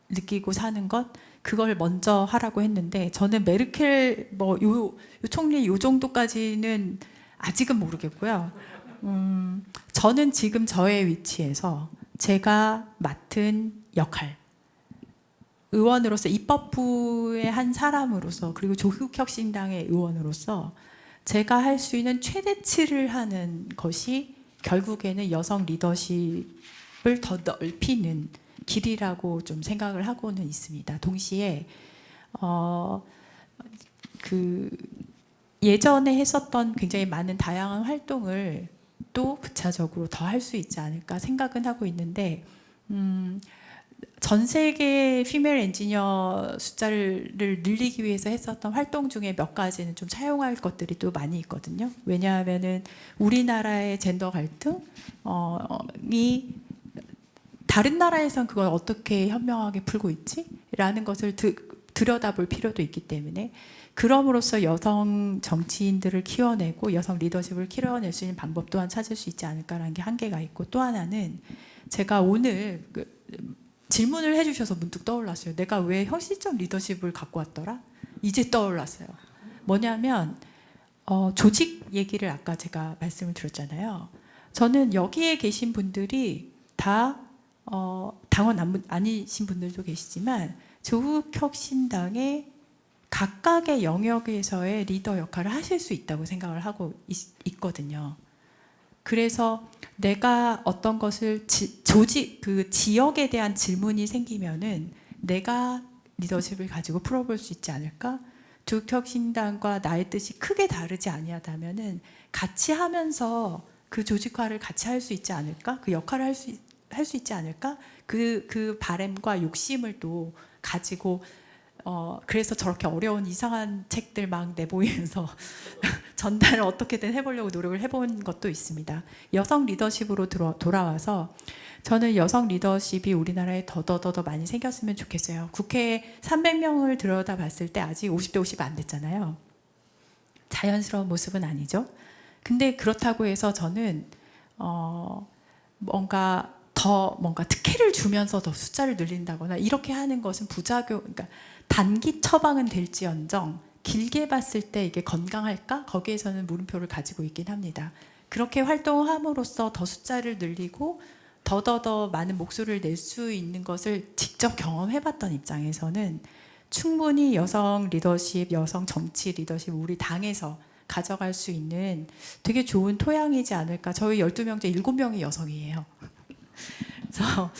느끼고 사는 것 그걸 먼저 하라고 했는데 저는 메르켈 요 총리 요 정도까지는 아직은 모르겠고요. 저는 지금 저의 위치에서 제가 맡은 역할 의원으로서 입법부의 한 사람으로서 그리고 조국혁신당의 의원으로서 제가 할 수 있는 최대치를 하는 것이 결국에는 여성 리더십을 더 넓히는 길이라고 좀 생각을 하고는 있습니다. 동시에 그 예전에 했었던 굉장히 많은 다양한 활동을 또 부차적으로 더 할 수 있지 않을까 생각은 하고 있는데 전 세계 피메일 엔지니어 숫자를 늘리기 위해서 했었던 활동 중에 몇 가지는 좀 차용할 것들이 또 많이 있거든요. 왜냐하면은 우리나라의 젠더 갈등이 다른 나라에선 그걸 어떻게 현명하게 풀고 있지? 라는 것을 들여다볼 필요도 있기 때문에 그럼으로써 여성 정치인들을 키워내고 여성 리더십을 키워낼 수 있는 방법 또한 찾을 수 있지 않을까라는 게 한계가 있고 또 하나는 제가 오늘 질문을 해주셔서 문득 떠올랐어요. 내가 왜 혁신적 리더십을 갖고 왔더라? 이제 떠올랐어요. 뭐냐면 조직 얘기를 아까 제가 말씀을 드렸잖아요. 저는 여기에 계신 분들이 다 당원 아니신 분들도 계시지만 조국혁신당의 각각의 영역에서의 리더 역할을 하실 수 있다고 생각을 하고 있거든요. 그래서 내가 어떤 것을 그 지역에 대한 질문이 생기면은 내가 리더십을 가지고 풀어볼 수 있지 않을까? 조국혁신당과 나의 뜻이 크게 다르지 아니하다면은 같이 하면서 그 조직화를 같이 할 수 있지 않을까? 그 역할을 할 수 있지 않을까? 그 바램과 욕심을 또 가지고 그래서 저렇게 어려운 이상한 책들 막 내보이면서 전달을 어떻게든 해보려고 노력을 해본 것도 있습니다. 여성 리더십으로 돌아와서 저는 여성 리더십이 우리나라에 더더더 많이 생겼으면 좋겠어요. 국회에 300명을 들여다봤을 때 아직 50대 50 안 됐잖아요. 자연스러운 모습은 아니죠. 근데 그렇다고 해서 저는 뭔가 특혜를 주면서 더 숫자를 늘린다거나 이렇게 하는 것은 그러니까 단기 처방은 될지언정 길게 봤을 때 이게 건강할까? 거기에서는 물음표를 가지고 있긴 합니다. 그렇게 활동함으로써 더 숫자를 늘리고 더더더 많은 목소리를 낼 수 있는 것을 직접 경험해봤던 입장에서는 충분히 여성 리더십, 여성 정치 리더십 우리 당에서 가져갈 수 있는 되게 좋은 토양이지 않을까. 저희 12명 중 7명이 여성이에요. 그래서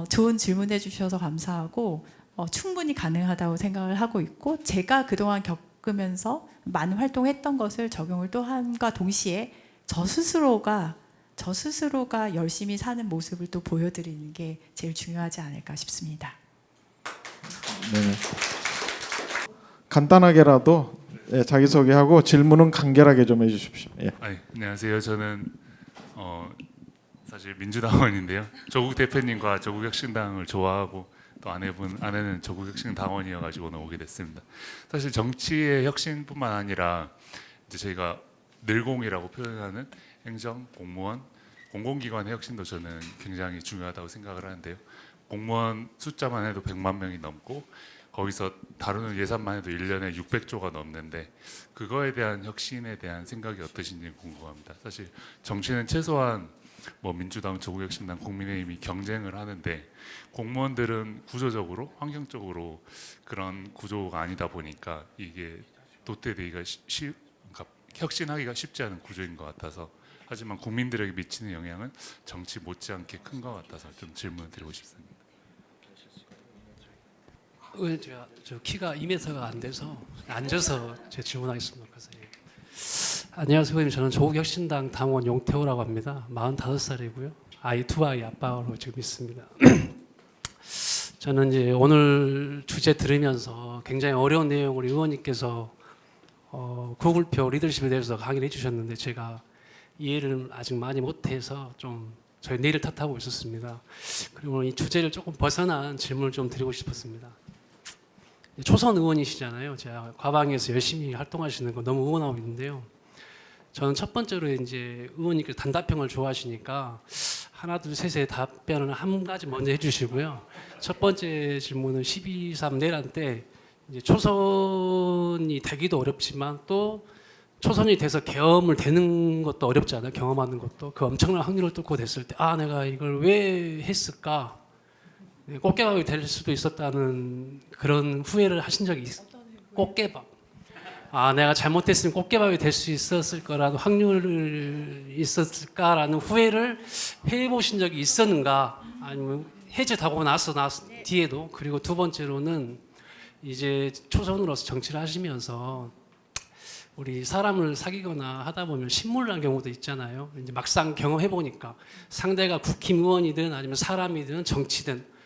좋은 질문해 주셔서 감사하고 충분히 가능하다고 생각을 하고 있고 제가 그동안 겪으면서 많은 활동했던 것을 적용을 또 함과 동시에 저 스스로가 열심히 사는 모습을 또 보여드리는 게 제일 중요하지 않을까 싶습니다. 네. 간단하게라도 자기소개하고 질문은 간결하게 좀 해주십시오. 예. 안녕하세요. 저는 사실 민주당원인데요. 조국 대표님과 조국혁신당을 좋아하고 또 아내는 조국혁신당원이어가지고 오늘 오게 됐습니다. 사실 정치의 혁신뿐만 아니라 이제 저희가 늘공이라고 표현하는 행정, 공무원, 공공기관의 혁신도 저는 굉장히 중요하다고 생각을 하는데요. 공무원 숫자만 해도 100만 명이 넘고 거기서 다루는 예산만 해도 1년에 600조가 넘는데 그거에 대한 혁신에 대한 생각이 어떠신지 궁금합니다. 사실 정치는 최소한 민주당, 조국혁신당, 국민의힘이 경쟁을 하는데 공무원들은 구조적으로, 환경적으로 그런 구조가 아니다 보니까 이게 도태되기가 그러니까 혁신하기가 쉽지 않은 구조인 것 같아서 하지만 국민들에게 미치는 영향은 정치 못지않게 큰 것 같아서 좀 질문을 드리고 싶습니다. 제가 저 키가 2m가 안 돼서 앉아서 제 질문하겠습니다. 그래서 안녕하세요, 의원님. 저는 조국혁신당 당원 용태호라고 합니다. 45살이고요. 두 아이 아빠로 지금 있습니다. 저는 이제 오늘 주제 들으면서 굉장히 어려운 내용을 의원님께서 구글표 리더십에 대해서 강의를 해주셨는데 제가 이해를 아직 많이 못해서 좀 저희 내일을 탓하고 있었습니다. 그리고 이 주제를 조금 벗어난 질문을 좀 드리고 싶었습니다. 초선 의원이시잖아요. 제가 과방에서 열심히 활동하시는 거 너무 응원하고 있는데요. 저는 첫 번째로 이제 의원님께서 단답형을 좋아하시니까 하나 둘 셋의 답변을 한 가지 먼저 해주시고요. 첫 번째 질문은 12.3 내란 때 이제 초선이 되기도 어렵지만 또 초선이 돼서 경험을 되는 것도 어렵잖아요. 경험하는 것도 그 엄청난 확률을 뚫고 됐을 때 내가 이걸 왜 했을까? 꽃게밥이 될 수도 있었다는 그런 후회를 하신 적이 꽃게밥. 내가 잘못했으면 꽃게밥이 될 수 있었을 거라는 확률을 있었을까라는 후회를 해보신 적이 있었는가? 아니면 해제되고 나서 뒤에도. 그리고 두 번째로는 이제 초선으로서 정치를 하시면서 우리 사람을 사귀거나 하다 보면 신물난 경우도 있잖아요. 이제 막상 경험해 보니까 상대가 국힘의원이든 아니면 사람이든 정치든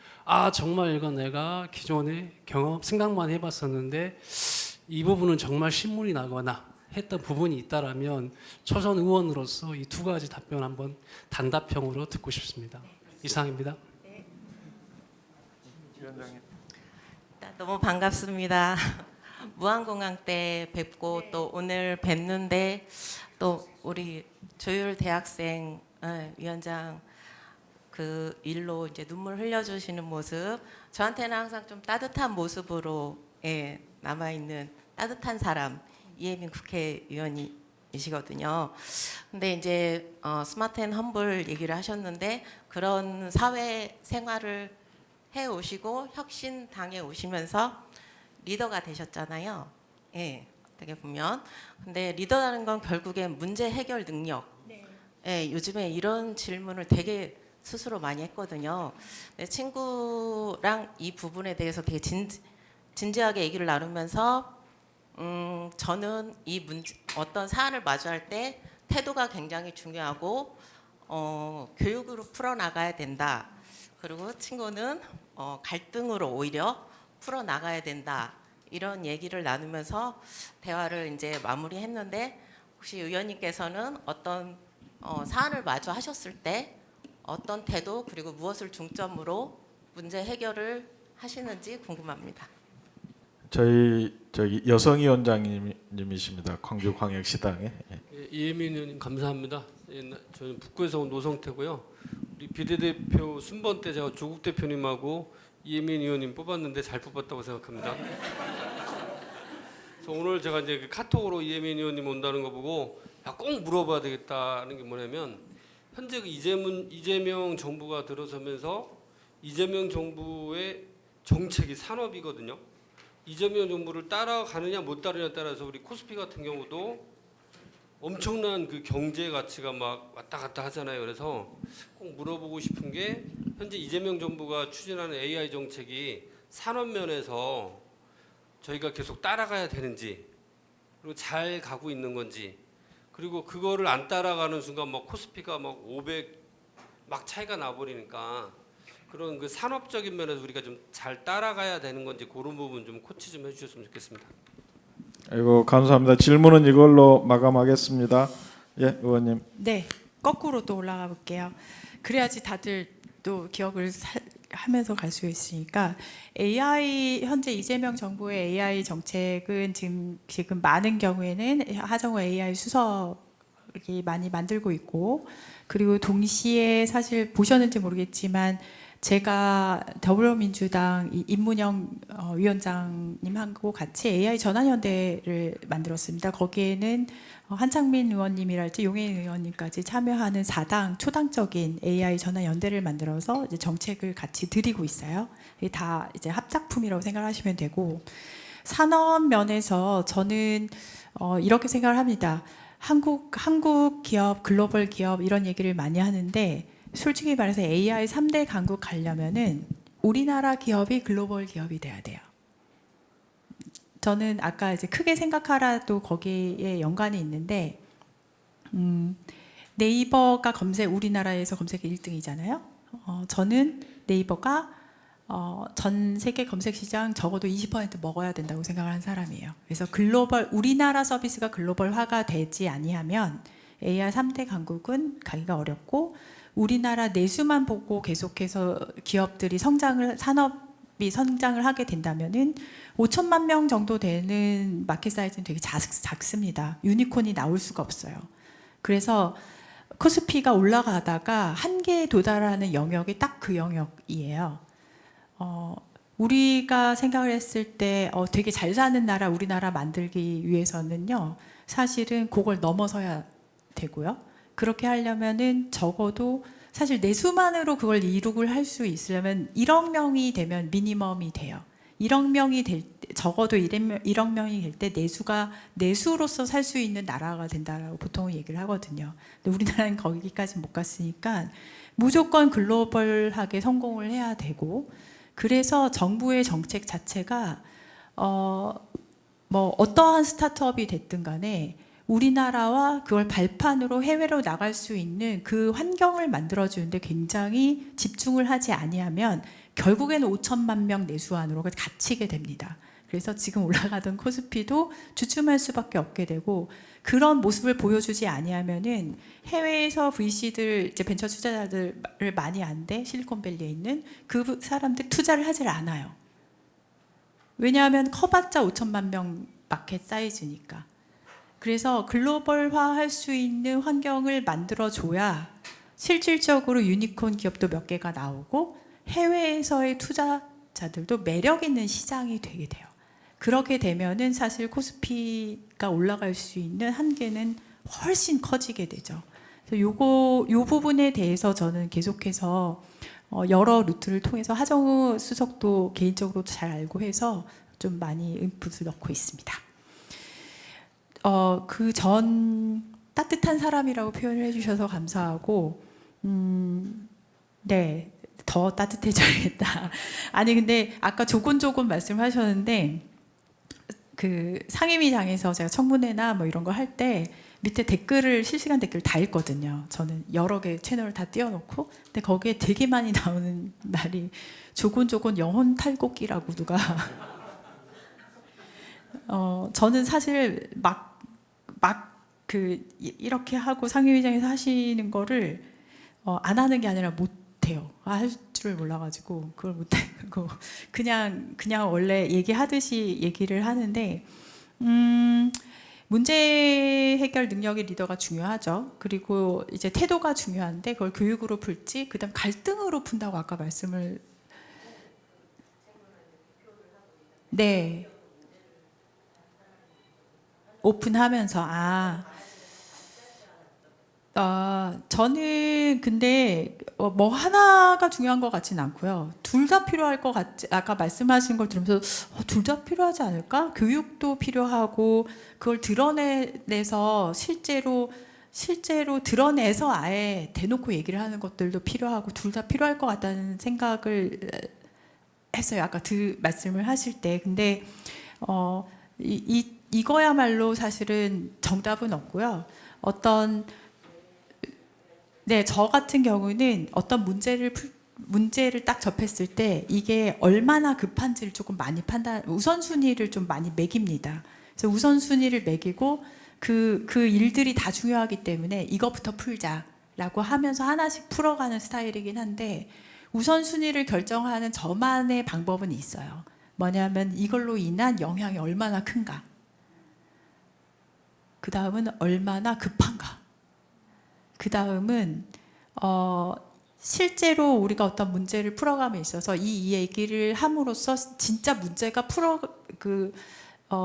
정말 이건 내가 기존에 생각만 해봤었는데 이 부분은 정말 신물이 나거나 했던 부분이 있다라면 초선 의원으로서 이 두 가지 답변 한번 단답형으로 듣고 싶습니다. 이상입니다. 너무 반갑습니다. 무안공항 때 뵙고 또 오늘 뵙는데 또 우리 조율 대학생 위원장 그 일로 이제 눈물 흘려주시는 모습 저한테는 항상 좀 따뜻한 모습으로 남아 있는 따뜻한 사람 이혜민 국회의원이시거든요. 근데 이제 스마트 앤 험블 얘기를 하셨는데 그런 사회 생활을 해 오시고 혁신당에 오시면서 리더가 되셨잖아요. 어떻게 보면. 근데 리더라는 건 결국엔 문제 해결 능력. 요즘에 이런 질문을 되게 스스로 많이 했거든요. 친구랑 이 부분에 대해서 되게 진지하게 얘기를 나누면서 저는 이 문제, 어떤 사안을 마주할 때 태도가 굉장히 중요하고 교육으로 풀어나가야 된다. 그리고 친구는 갈등으로 오히려 풀어나가야 된다. 이런 얘기를 나누면서 대화를 이제 마무리했는데 혹시 의원님께서는 어떤 사안을 마주하셨을 때 어떤 태도 그리고 무엇을 중점으로 문제 해결을 하시는지 궁금합니다. 저희 여성위원장님이십니다. 광주광역시당에. 이혜민 의원님 감사합니다. 저는 북구에서 온 노성태고요. 우리 비례대표 순번 때 제가 조국 대표님하고 이혜민 의원님 뽑았는데 잘 뽑았다고 생각합니다. 그래서 오늘 제가 이제 그 카톡으로 이혜민 의원님 온다는 거 보고 꼭 물어봐야 되겠다는 게 뭐냐면 현재 그 이재명 정부가 들어서면서 이재명 정부의 정책이 산업이거든요. 이재명 정부를 따라가느냐 못 따르냐에 따라서 우리 코스피 같은 경우도 엄청난 그 경제 가치가 막 왔다 갔다 하잖아요. 그래서 꼭 물어보고 싶은 게 현재 이재명 정부가 추진하는 AI 정책이 산업 면에서 저희가 계속 따라가야 되는지 그리고 잘 가고 있는 건지 그리고 그거를 안 따라가는 순간 막 코스피가 막 500 막 차이가 나버리니까 그런 그 산업적인 면에서 우리가 좀 잘 따라가야 되는 건지 그런 부분 좀 코치 좀 해주셨으면 좋겠습니다. 아이고 감사합니다. 질문은 이걸로 마감하겠습니다. 예, 의원님. 네, 거꾸로 또 올라가 볼게요. 그래야지 다들 또 기억을 하면서 갈 수 있으니까 AI 현재 이재명 정부의 AI 정책은 지금 많은 경우에는 하정우 AI 수석이 많이 만들고 있고 그리고 동시에 사실 보셨는지 모르겠지만 제가 더불어민주당 임문영 위원장님하고 같이 AI 전환연대를 만들었습니다. 거기에는 한창민 의원님이랄지 용해인 의원님까지 참여하는 4당 초당적인 AI 전환연대를 만들어서 이제 정책을 같이 드리고 있어요. 이게 다 이제 합작품이라고 생각하시면 되고 산업 면에서 저는 이렇게 생각을 합니다. 한국 기업, 글로벌 기업 이런 얘기를 많이 하는데 솔직히 말해서 AI 3대 강국 가려면은 우리나라 기업이 글로벌 기업이 돼야 돼요. 저는 아까 이제 크게 생각하라도 거기에 연관이 있는데 네이버가 우리나라에서 검색 1등이잖아요. 저는 네이버가 전 세계 검색 시장 적어도 20% 먹어야 된다고 생각을 한 사람이에요. 그래서 우리나라 서비스가 글로벌화가 되지 아니하면 AR 3대 강국은 가기가 어렵고, 우리나라 내수만 보고 계속해서 기업들이 산업이 성장을 하게 된다면은 5천만 명 정도 되는 마켓 사이즈는 되게 작습니다. 유니콘이 나올 수가 없어요. 그래서 코스피가 올라가다가 한계에 도달하는 영역이 딱 그 영역이에요. 우리가 생각을 했을 때 되게 잘 사는 나라 우리나라 만들기 위해서는요, 사실은 그걸 넘어서야 되고요. 그렇게 하려면은 적어도 사실 내수만으로 그걸 이룩을 할 수 있으려면 1억 명이 되면 미니멈이 돼요. 1억 명이 적어도 1억 명이 될 때 내수로서 살 수 있는 나라가 된다라고 보통 얘기를 하거든요. 근데 우리나라는 거기까지 못 갔으니까 무조건 글로벌하게 성공을 해야 되고, 그래서 정부의 정책 자체가 뭐 어떠한 스타트업이 됐든 간에 우리나라와 그걸 발판으로 해외로 나갈 수 있는 그 환경을 만들어주는데 굉장히 집중을 하지 아니하면 결국에는 5천만 명 내수 안으로 갇히게 됩니다. 그래서 지금 올라가던 코스피도 주춤할 수밖에 없게 되고, 그런 모습을 보여주지 아니하면은 해외에서 VC들, 이제 벤처 투자자들을 많이 안대 실리콘밸리에 있는 그 사람들 투자를 하질 않아요. 왜냐하면 커봤자 5천만 명 마켓 사이즈니까. 그래서 글로벌화 할 수 있는 환경을 만들어줘야 실질적으로 유니콘 기업도 몇 개가 나오고 해외에서의 투자자들도 매력 있는 시장이 되게 돼요. 그렇게 되면은 사실 코스피가 올라갈 수 있는 한계는 훨씬 커지게 되죠. 그래서 요 부분에 대해서 저는 계속해서 여러 루트를 통해서 하정우 수석도 개인적으로 잘 알고 해서 좀 많이 인풋을 넣고 있습니다. 그 전 따뜻한 사람이라고 표현을 해주셔서 감사하고, 네, 더 따뜻해져야겠다. 아니 근데 아까 조곤조곤 말씀하셨는데, 그 상임위장에서 제가 청문회나 뭐 이런 거 할 때 밑에 실시간 댓글을 다 읽거든요. 저는 여러 개 채널을 다 띄워놓고, 근데 거기에 되게 많이 나오는 말이 조곤조곤 영혼 탈곡기라고 누가 저는 사실 이렇게 하고 상임위장에서 하시는 거를 안 하는 게 아니라 못해요. 할 줄을 몰라가지고 그걸 못하고 그냥 원래 얘기하듯이 얘기를 하는데, 문제 해결 능력의 리더가 중요하죠. 그리고 이제 태도가 중요한데 그걸 교육으로 풀지, 그다음 갈등으로 푼다고 아까 말씀을. 네. 오픈하면서 저는 근데 뭐 하나가 중요한 것 같지는 않고요. 둘 다 필요할 것 같지. 아까 말씀하신 걸 들으면서 둘 다 필요하지 않을까? 교육도 필요하고 그걸 드러내서 실제로 드러내서 아예 대놓고 얘기를 하는 것들도 필요하고 둘 다 필요할 것 같다는 생각을 했어요. 아까 말씀을 하실 때. 근데 이거야말로 사실은 정답은 없고요. 저 같은 경우는 어떤 문제를 딱 접했을 때 이게 얼마나 급한지를 조금 많이 우선순위를 좀 많이 매깁니다. 그래서 우선순위를 매기고 그 일들이 다 중요하기 때문에 이것부터 풀자라고 하면서 하나씩 풀어가는 스타일이긴 한데, 우선순위를 결정하는 저만의 방법은 있어요. 뭐냐면 이걸로 인한 영향이 얼마나 큰가, 그 다음은 얼마나 급한가, 그 다음은 실제로 우리가 어떤 문제를 풀어감에 있어서 이 얘기를 함으로써 진짜 문제가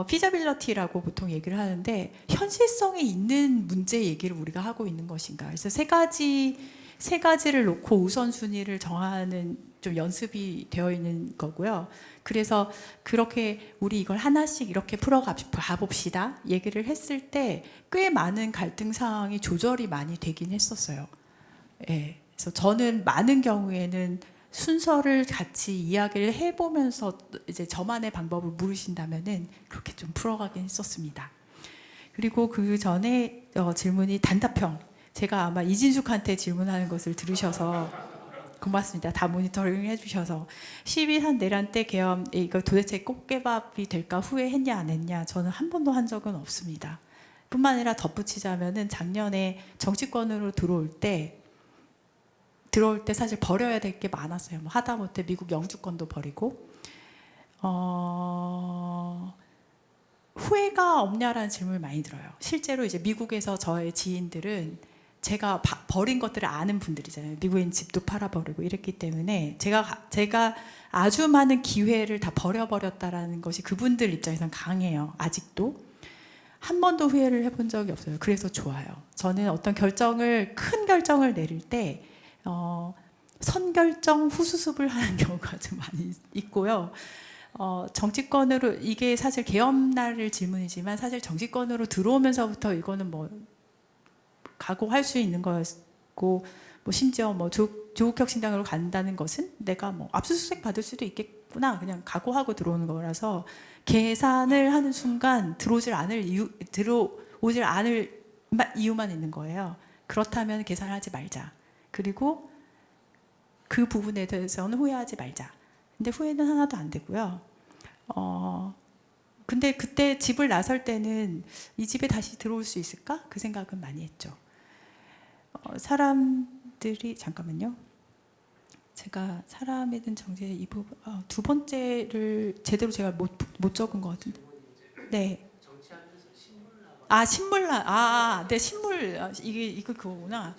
피자빌리티라고 보통 얘기를 하는데 현실성이 있는 문제 얘기를 우리가 하고 있는 것인가. 그래서 세 가지를 놓고 우선순위를 정하는 좀 연습이 되어 있는 거고요. 그래서 그렇게 우리 이걸 하나씩 이렇게 가봅시다 얘기를 했을 때 꽤 많은 갈등 상황이 조절이 많이 되긴 했었어요. 예. 그래서 저는 많은 경우에는 순서를 같이 이야기를 해보면서 이제 저만의 방법을 물으신다면은 그렇게 좀 풀어가긴 했었습니다. 그리고 그 전에 질문이 단답형. 제가 아마 이진숙한테 질문하는 것을 들으셔서 고맙습니다. 다 모니터링 해주셔서 12한 내란 때 계엄 이거 도대체 꽃게밥이 될까 후회했냐 안 했냐 저는 한 번도 한 적은 없습니다. 뿐만 아니라 덧붙이자면은 작년에 정치권으로 들어올 때 사실 버려야 될 게 많았어요. 뭐 하다못해 미국 영주권도 버리고 후회가 없냐라는 질문을 많이 들어요. 실제로 이제 미국에서 저의 지인들은 제가 버린 것들을 아는 분들이잖아요. 미국인 집도 팔아버리고 이랬기 때문에 제가 아주 많은 기회를 다 버려버렸다라는 것이 그분들 입장에선 강해요. 아직도 한 번도 후회를 해본 적이 없어요. 그래서 좋아요. 저는 어떤 큰 결정을 내릴 때 선결정 후수습을 하는 경우가 좀 많이 있고요. 정치권으로 이게 사실 계엄날을 질문이지만 사실 정치권으로 들어오면서부터 이거는 뭐 각오할 수 있는 거였고 뭐 심지어 뭐 조국혁신당으로 간다는 것은 내가 뭐 압수수색 받을 수도 있겠구나 그냥 각오하고 들어오는 거라서 계산을 하는 순간 들어오질 않을 이유만 있는 거예요. 그렇다면 계산하지 말자. 그리고 그 부분에 대해서는 후회하지 말자. 근데 후회는 하나도 안 되고요. 근데 그때 집을 나설 때는 이 집에 다시 들어올 수 있을까? 그 생각은 많이 했죠. 사람들이 잠깐만요. 제가 사람에 대한 정제 이 부분 두 번째를 제대로 제가 못 적은 것 같은데. 네. 신물난. 네 신물 이거 그거구나.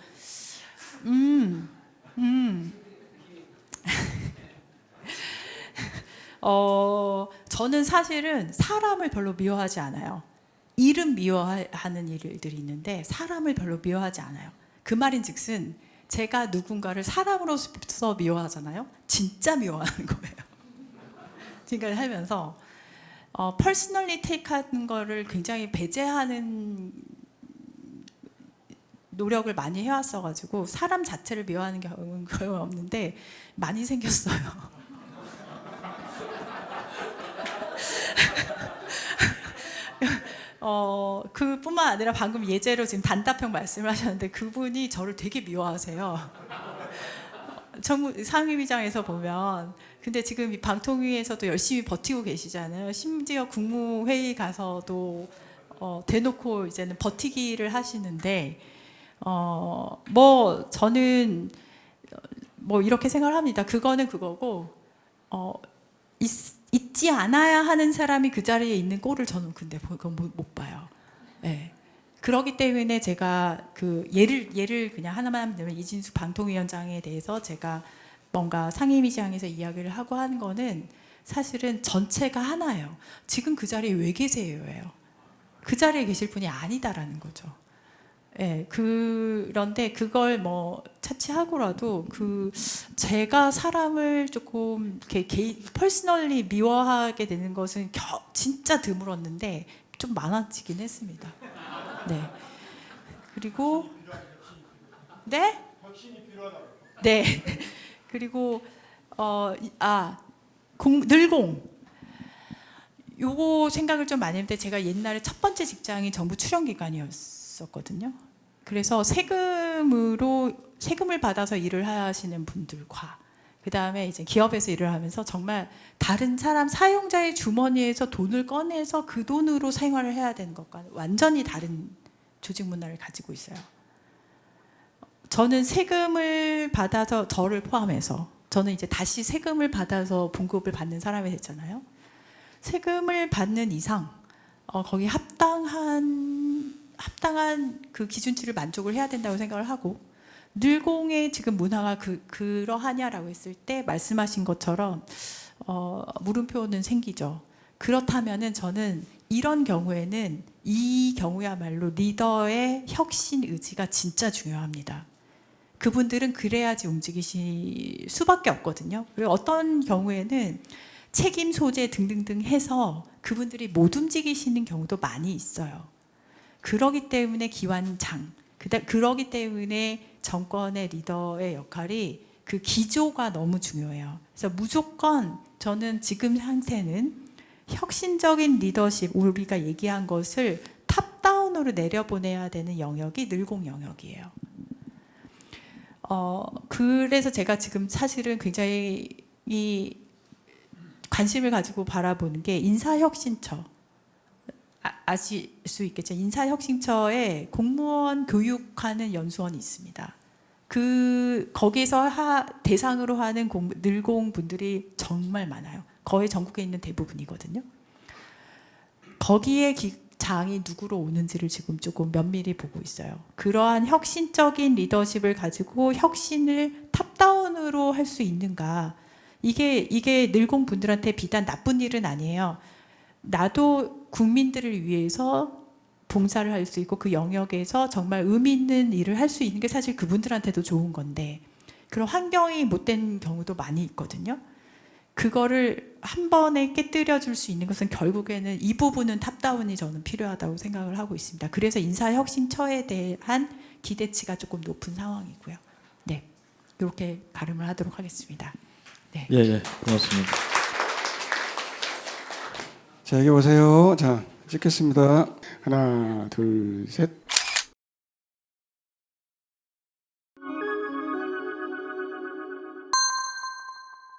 저는 사실은 사람을 별로 미워하지 않아요. 일은 미워하는 일들이 있는데 사람을 별로 미워하지 않아요. 그 말인즉슨 제가 누군가를 사람으로서 미워하잖아요. 진짜 미워하는 거예요. 그러니까 하면서 퍼스널리 테이크하는 거를 굉장히 배제하는 노력을 많이 해왔어가지고 사람 자체를 미워하는 경우는 거의 없는데 많이 생겼어요. 그뿐만 아니라 방금 예제로 지금 단답형 말씀을 하셨는데 그분이 저를 되게 미워하세요. 상임위장에서 보면 근데 지금 이 방통위에서도 열심히 버티고 계시잖아요. 심지어 국무회의 가서도 대놓고 이제는 버티기를 하시는데 뭐 저는 뭐 이렇게 생각을 합니다. 그거는 그거고 있지 않아야 하는 사람이 그 자리에 있는 꼴을 저는 근데 그건 못 봐요. 네. 그렇기 때문에 제가 그 예를 그냥 하나만 들면 이진숙 방통위원장에 대해서 제가 뭔가 상임위장에서 이야기를 하고 하는 거는 사실은 전체가 하나예요. 지금 그 자리에 왜 계세요예요. 그 자리에 계실 분이 아니다라는 거죠. 예, 그런데 그걸 뭐 차치하고라도 제가 사람을 조금 이렇게 퍼스널리 미워하게 되는 것은 진짜 드물었는데 좀 많아지긴 했습니다. 네. 그리고 네? 네. 그리고 늘공. 요거 생각을 좀 많이 했는데 제가 옛날에 첫 번째 직장이 정부 출연 기관이었었거든요. 그래서 세금을 받아서 일을 하시는 분들과 그 다음에 이제 기업에서 일을 하면서 정말 다른 사람 사용자의 주머니에서 돈을 꺼내서 그 돈으로 생활을 해야 되는 것과 완전히 다른 조직 문화를 가지고 있어요. 저는 세금을 받아서 저를 포함해서 저는 이제 다시 세금을 받아서 봉급을 받는 사람이 됐잖아요. 세금을 받는 이상 거기 합당한 그 기준치를 만족을 해야 된다고 생각을 하고 늘공의 지금 문화가 그러하냐라고 했을 때 말씀하신 것처럼 물음표는 생기죠. 그렇다면은 저는 이런 경우에는 이 경우야말로 리더의 혁신 의지가 진짜 중요합니다. 그분들은 그래야지 움직이실 수밖에 없거든요. 그리고 어떤 경우에는 책임 소재 등등등 해서 그분들이 못 움직이시는 경우도 많이 있어요. 그러기 때문에 기관장, 그러기 때문에 정권의 리더의 역할이 그 기조가 너무 중요해요. 그래서 무조건 저는 지금 상태는 혁신적인 리더십, 우리가 얘기한 것을 탑다운으로 내려보내야 되는 영역이 늘공 영역이에요. 그래서 제가 지금 사실은 굉장히 관심을 가지고 바라보는 게 인사혁신처. 아실 수 있겠죠. 인사혁신처에 공무원 교육하는 연수원이 있습니다. 거기서 대상으로 하는 늘공 분들이 정말 많아요. 거의 전국에 있는 대부분이거든요. 거기에 장이 누구로 오는지를 지금 조금 면밀히 보고 있어요. 그러한 혁신적인 리더십을 가지고 혁신을 탑다운으로 할 수 있는가? 이게 늘공 분들한테 비단 나쁜 일은 아니에요. 나도 국민들을 위해서 봉사를 할 수 있고 그 영역에서 정말 의미 있는 일을 할 수 있는 게 사실 그분들한테도 좋은 건데 그런 환경이 못된 경우도 많이 있거든요. 그거를 한 번에 깨뜨려 줄 수 있는 것은 결국에는 이 부분은 탑다운이 저는 필요하다고 생각을 하고 있습니다. 그래서 인사혁신처에 대한 기대치가 조금 높은 상황이고요. 네, 이렇게 가름을 하도록 하겠습니다. 네. 예, 고맙습니다. 자, 여기 보세요. 자, 찍겠습니다. 하나, 둘, 셋.